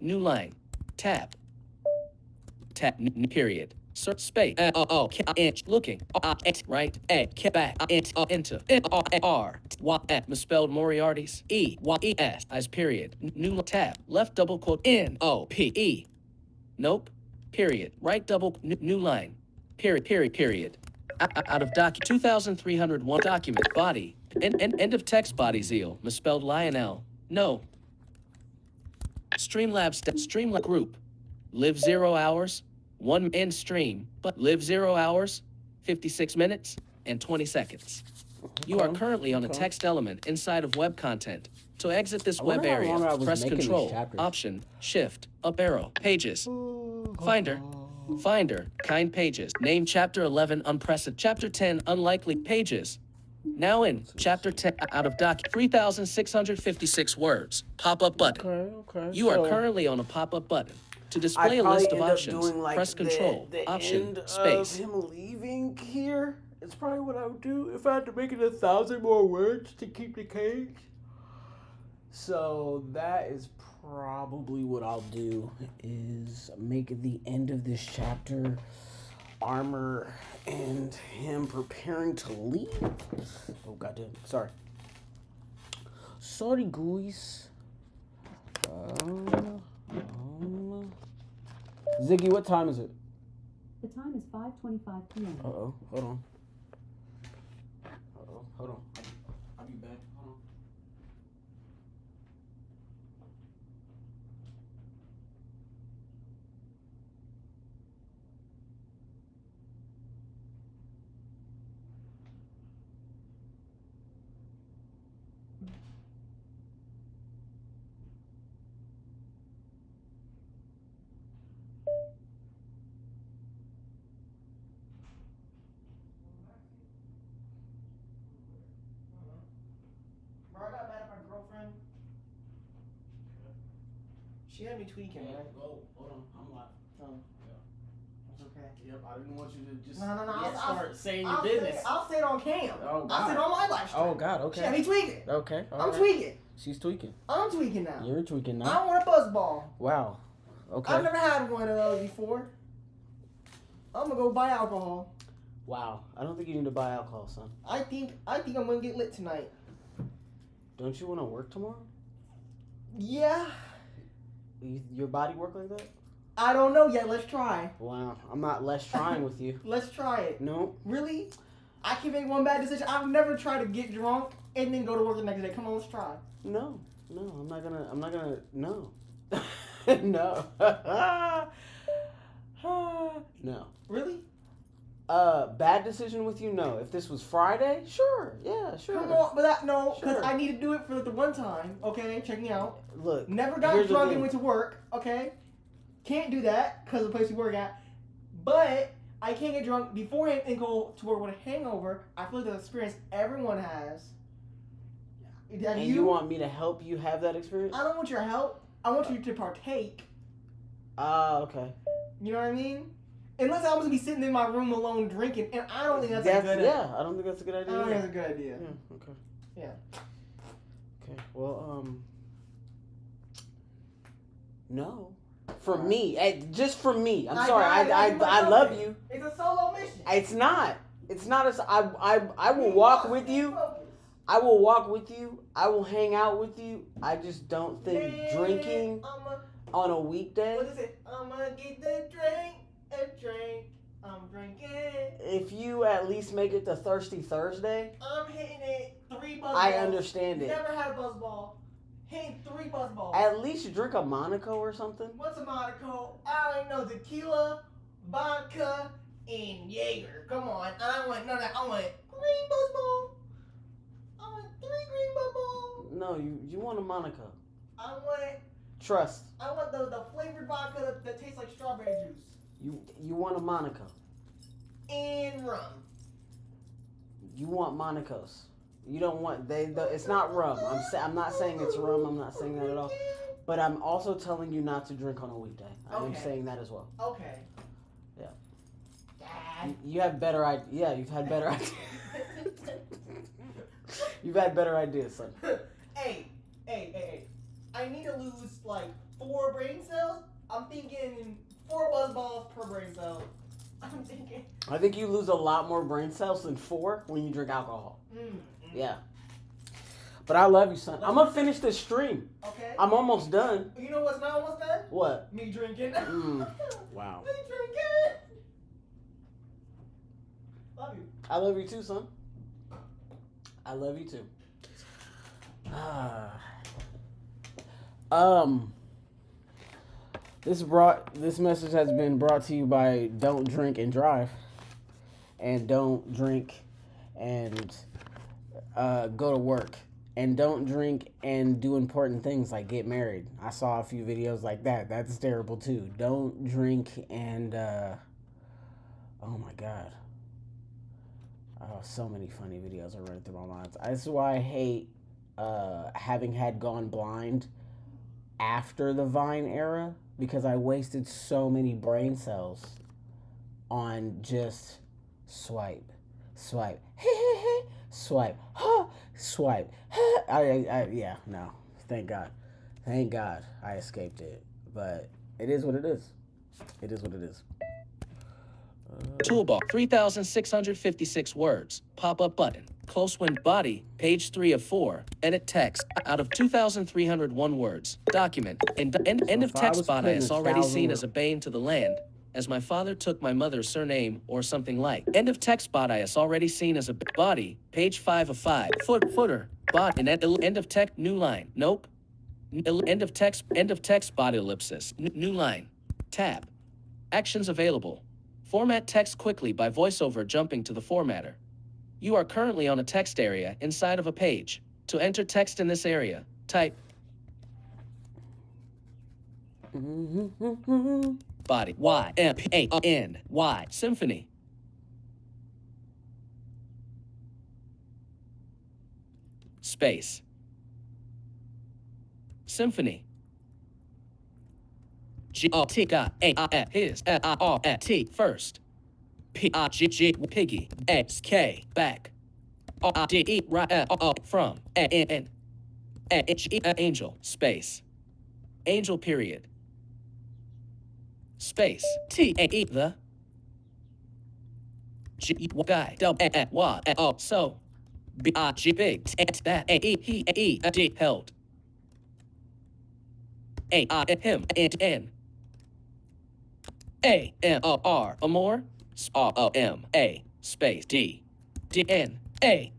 new line tab period search space inch looking right back enter R Y misspelled Moriarty's E Y E S as period new tab left double quote N O P E nope period right double new line period out of doc 2301 document body end of text body zeal misspelled Lionel no Streamlab group live 0 hours 1 end stream but live 0 hours 56 minutes and 20 seconds. You are currently on a text element inside of web content. To exit this web area, press Control, Option, Shift, up arrow, Pages, Finder, kind pages, name Chapter 11 unprecedented, Chapter 10 unlikely pages. Now in Chapter 10 out of doc 3,656 words, pop-up button. Okay. You are currently on a pop-up button. To display a list of options, press Control, the Option, end Space. of him leaving here. It's probably what I would do if I had to make it 1,000 more words to keep the cage. So that is probably what I'll do, is make the end of this chapter armor and him preparing to leave. Oh goddamn! Sorry, guys. Ziggy, what time is it? The time is 5:25 p.m. Hold on. I'll be back. Hold on. Bro, I got mad at my girlfriend. She had me tweaking, right? Hold on. I'm live. Oh. It's okay. Yep, I didn't want you to just No. start saying your I'll business. I'll say it on cam. Oh, God. I'll say it on my live stream. Oh, God, okay. She had me tweaking. Okay, all I'm right. tweaking. She's tweaking. I'm tweaking now. You're tweaking I now. don't want a buzz ball. Wow. Okay. I've never had one of those before. I'm gonna go buy alcohol. Wow. I don't think you need to buy alcohol, son. I think I'm gonna get lit tonight. Don't you want to work tomorrow? Yeah. Your body work like that? I don't know yet. Let's try. Wow. I'm not less trying with you. Let's try it. No. Really? I can make one bad decision. I've never tried to get drunk and then go to work the next day. Come on, let's try. No. I'm not gonna. No. No. No. Really? Bad decision with you? No. If this was Friday, sure. Yeah, sure. Come on, but no, because Sure. I need to do it for the one time. Okay, check me out. Look. Never got here's the drunk thing. and went to work. Okay, can't do that because of the place we work at. But I can't get drunk beforehand and go to work with a hangover. I feel like the experience everyone has. And you want me to help you have that experience? I don't want your help. I want you to partake. Okay. You know what I mean? Unless I'm gonna be sitting in my room alone drinking, and I don't think that's a good idea. Yeah, I don't think that's a good I idea. don't think either. that's a good idea. Yeah, okay. Yeah. Okay, well, no. For me, just for me. I'm sorry, I love you. It's a solo mission. It's not. It's not as I will walk with you. I will walk with you. I will hang out with you. I just don't think drinking on a weekday. What is it? I'm gonna get the drink. I'm drinking. If you at least make it to Thirsty Thursday, I'm hitting it 3 buzz balls. I understand it. Never had a buzz ball. Hit 3 buzz balls. At least drink a Monaco or something. What's a Monaco? I ain't know tequila, vodka, and Jaeger. Come on. I don't want none of that. I want green buzz ball. I want 3 green buzz balls. No, you want a Monaco. I want the flavored vodka that tastes like strawberry juice. You want a Monaco. And rum. You want Monacos. You don't want it's not rum. I'm not saying it's rum. I'm not saying that at all. But I'm also telling you not to drink on a weekday. I am saying that as well. Okay. Yeah. Dad. You have better ideas. Yeah, you've had better ideas. You've had better ideas, son. Hey. I need to lose like 4 brain cells. I'm thinking 4 buzz balls per brain cell. I'm thinking. I think you lose a lot more brain cells than 4 when you drink alcohol. Yeah. But I love you, son. I'm gonna finish this stream. Okay. I'm almost done. You know what's not almost done? What? Me drinking. Wow. Me drinking. Love you. I love you too, son. I love you too. This message has been brought to you by Don't Drink and Drive, and Don't Drink and go to work, and don't drink and do important things like get married. I saw a few videos like that. That's terrible too. Don't drink and oh my god. Oh, so many funny videos are running through my mind. This is why I hate having had gone blind after the Vine era, because I wasted so many brain cells on just swipe, swipe, swipe, swipe. Yeah, no. Thank God I escaped it. But it is what it is. It is what it is. Toolbar, 3,656 words. Pop-up button. Close wind body, page 3 of 4. Edit text, out of 2,301 words. Document, end of text bias already seen as a bane to the land, as my father took my mother's surname or something like. End of text bias already seen as a body, page 5 of 5. Footer, bot, and end of text, new line. Nope. End of text body ellipsis. New line. Tab. Actions available. Format text quickly by voiceover jumping to the formatter. You are currently on a text area inside of a page. To enter text in this area, type body Y-M-A-N-Y Symphony. Space. Symphony. G-O-T-A-A his L-I-R-T first. P-I-G-G piggy S-K back. O-I-D-E right from A-N A-H-E angel space. Angel period. Space. T-A-E the G guy W-A-Y-O so B-I-G big that A-E-He-A-E-D held. A-I him and N A-M-O-R more R-O-M-A space D-D-N-A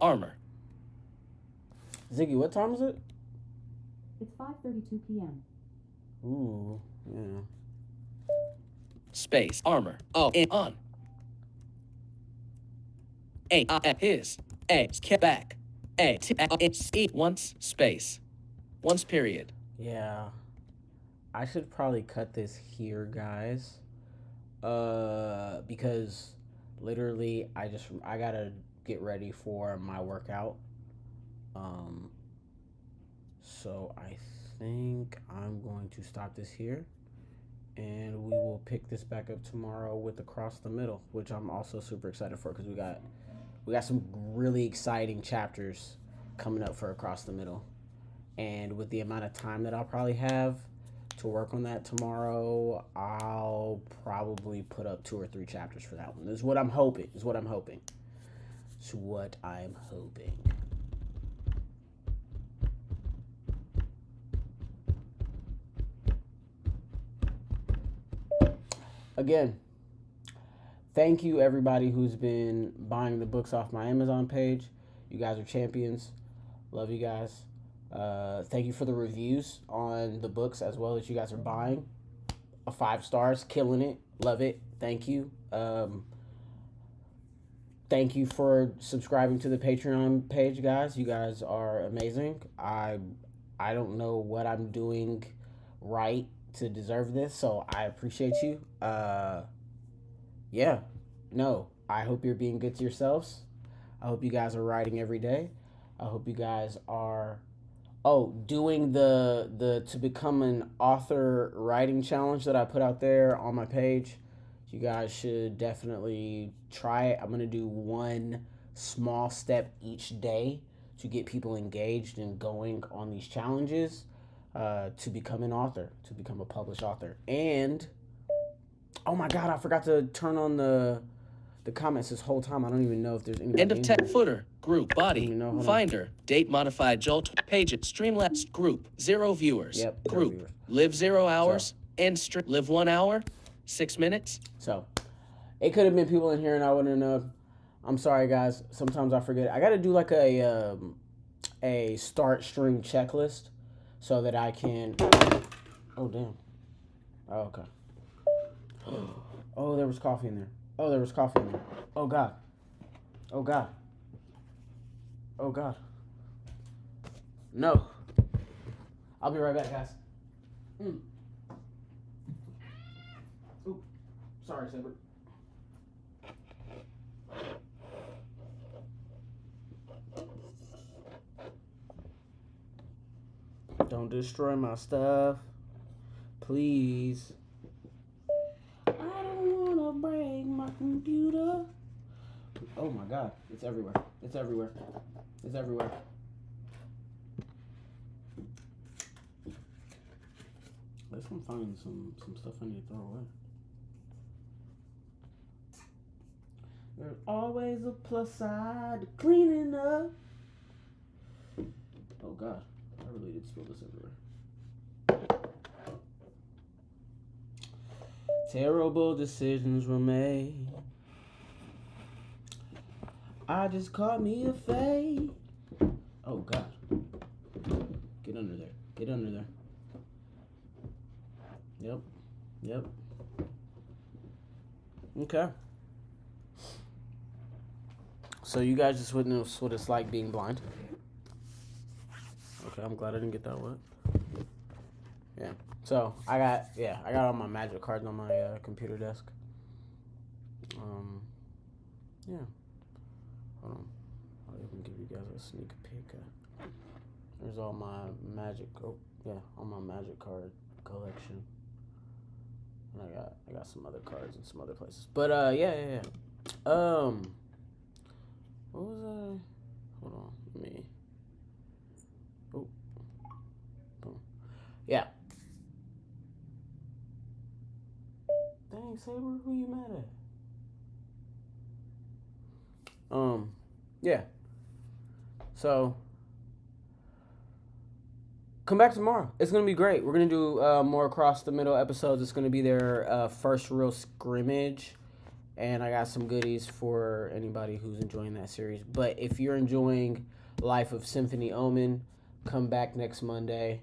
armor. Ziggy, what time is it? It's 5:32 p.m. Ooh, yeah. Space armor. On. A his back. A once space. Once period. Yeah. I should probably cut this here, guys. Because literally I gotta get ready for my workout. So I think I'm going to stop this here, and we will pick this back up tomorrow with Across the Middle, which I'm also super excited for, because we got some really exciting chapters coming up for Across the Middle. And with the amount of time that I'll probably have to work on that tomorrow, I'll probably put up 2 or 3 chapters for that one. This is what I'm hoping. Again, thank you everybody who's been buying the books off my Amazon page. You guys are champions. Love you guys. Thank you for the reviews on the books as well that you guys are buying. 5 stars, killing it, love it. Thank you. Thank you for subscribing to the Patreon page, guys. You guys are amazing. I don't know what I'm doing right to deserve this, so I appreciate you. Yeah, no, I hope you're being good to yourselves. I hope you guys are writing every day. I hope you guys are doing the to become an author writing challenge that I put out there on my page. You guys should definitely try it. I'm going to do one small step each day to get people engaged and going on these challenges to become an author, to become a published author. And, oh my God, I forgot to turn on the comments this whole time. I don't even know if there's any. End of text, footer, group, body, Hold finder, on. date modified, jolt, pages, Streamlabs, group, 0 viewers. Yep, group, viewers. live 0 hours, end stream, live 1 hour, 6 minutes. So, it could have been people in here and I wouldn't know. I'm sorry, guys. Sometimes I forget. I got to do like a start stream checklist so that I can. Oh damn. Oh, okay. Oh, there was coffee in there. Oh, there was coffee in there. Oh God. Oh God. Oh God. No. I'll be right back, guys. Ooh. Sorry, Saber. Don't destroy my stuff. Please. I don't wanna break my computer. Oh my God. It's everywhere. It's everywhere. It's everywhere. I guess I'm finding some stuff I need to throw away. There's always a plus side to cleaning up. Oh God. I really did spill this everywhere. Terrible decisions were made. I just caught me a fade. Oh God. Get under there. Get under there. Yep. Yep. Okay. So you guys just witnessed what it's like being blind. Okay, I'm glad I didn't get that wet. Yeah. So I got all my magic cards on my computer desk. Yeah. Hold on. I'll even give you guys a sneak peek. There's all my magic. Oh yeah, all my magic card collection. And I got some other cards in some other places. But yeah. What was I? Hold on, let me. Oh. Boom. Yeah. Dang, Saber, who you mad at? Yeah. So, come back tomorrow. It's gonna be great. We're gonna do more across the middle episodes. It's gonna be their first real scrimmage, and I got some goodies for anybody who's enjoying that series. But if you're enjoying Life of Symphony Omen, come back next Monday.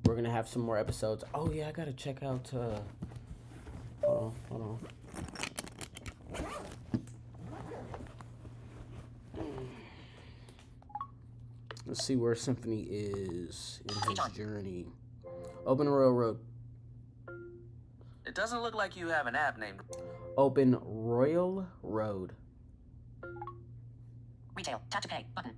We're gonna have some more episodes. Oh yeah, I gotta check out. Hold on. Let's see where Symphony is in his journey. Open RoyalRoad. It doesn't look like you have an app named. Open RoyalRoad. Retail. Tap to pay. Button.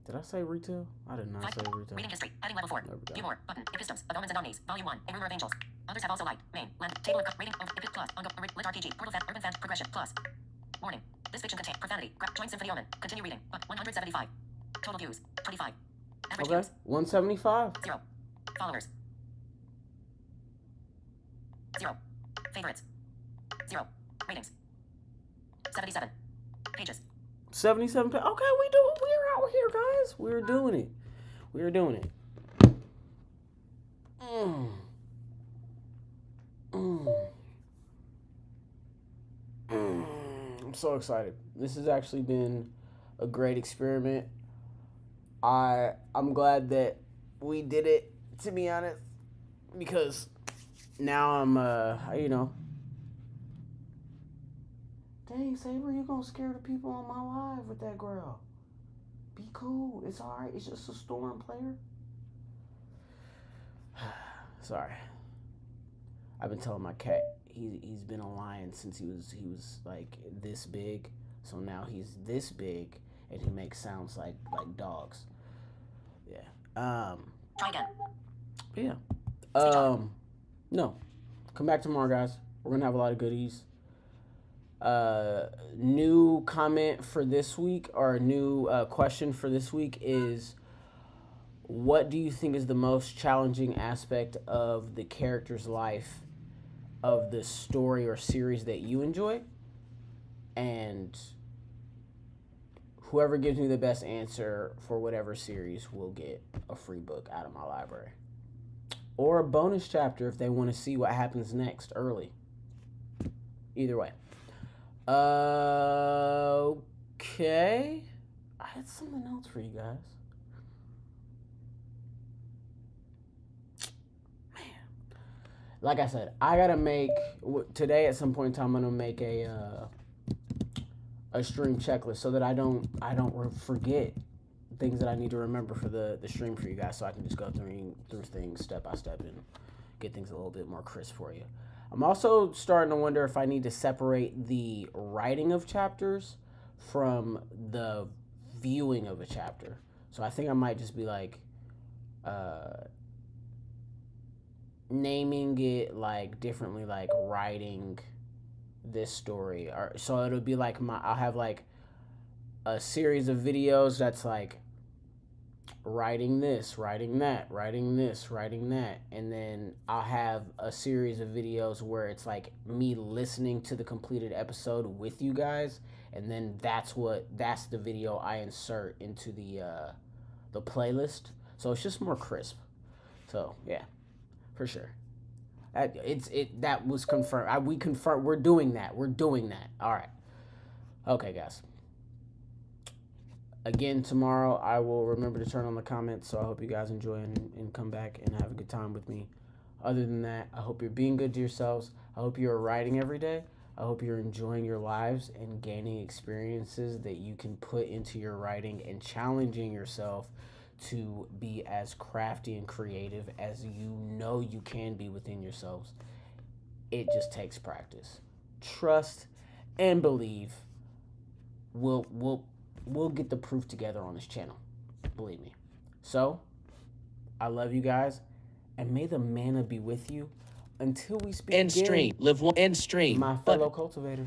Did I say retail? I did not say retail. Reading history. Heading level 4. There we go. View more. Button. Epistems. Of Omens and Omnis. Volume 1. A Rumor of Angels. Others have also liked. Main. Land. Table of rating of Epit plus. Lit RPG. Portal fan. Urban fan. Progression plus. Warning. This fiction contains profanity. Join Symphony Omen. Continue reading. 175. Total views. 25. Average Okay. views. 175. 0. Followers. 0. Favorites. 0. Ratings. 77. Pages. 77. Okay, we're out here, guys. We're doing it. We're doing it. I'm so excited. This has actually been a great experiment. I'm glad that we did it, to be honest, because now I'm you know. Dang, Saber, you gonna scare the people on my live with that growl. Be cool. It's alright. It's just a storm, player. Sorry. I've been telling my cat he's been a lion since he was like this big. So now he's this big and he makes sounds like dogs. Yeah. Try again. Yeah. No. Come back tomorrow, guys. We're gonna have a lot of goodies. New comment for this week, or a new question for this week is, what do you think is the most challenging aspect of the character's life of the story or series that you enjoy? And whoever gives me the best answer for whatever series will get a free book out of my library. Or a bonus chapter if they want to see what happens next early. Either way. Okay. I had something else for you guys. Man. Like I said, I gotta make today at some point in time. I'm gonna make a stream checklist so that I don't forget things that I need to remember for the stream for you guys, so I can just go through things step by step and get things a little bit more crisp for you. I'm also starting to wonder if I need to separate the writing of chapters from the viewing of a chapter. So I think I might just be like naming it like differently, like writing this story, or so it'll be like I'll have like a series of videos that's like writing this, writing that, writing this, writing that, and then I'll have a series of videos where it's like me listening to the completed episode with you guys, and then that's the video I insert into the playlist, so it's just more crisp. So yeah, for sure. That was confirmed. We confirmed. We're doing that. All right. Okay, guys. Again, tomorrow I will remember to turn on the comments, so I hope you guys enjoy and come back and have a good time with me. Other than that, I hope you're being good to yourselves. I hope you're writing every day. I hope you're enjoying your lives and gaining experiences that you can put into your writing and challenging yourself to be as crafty and creative as you know you can be within yourselves. It just takes practice. Trust and believe. We'll get the proof together on this channel. Believe me. So, I love you guys, and may the mana be with you until we speak End again. stream. Live one. End stream. My fellow cultivators.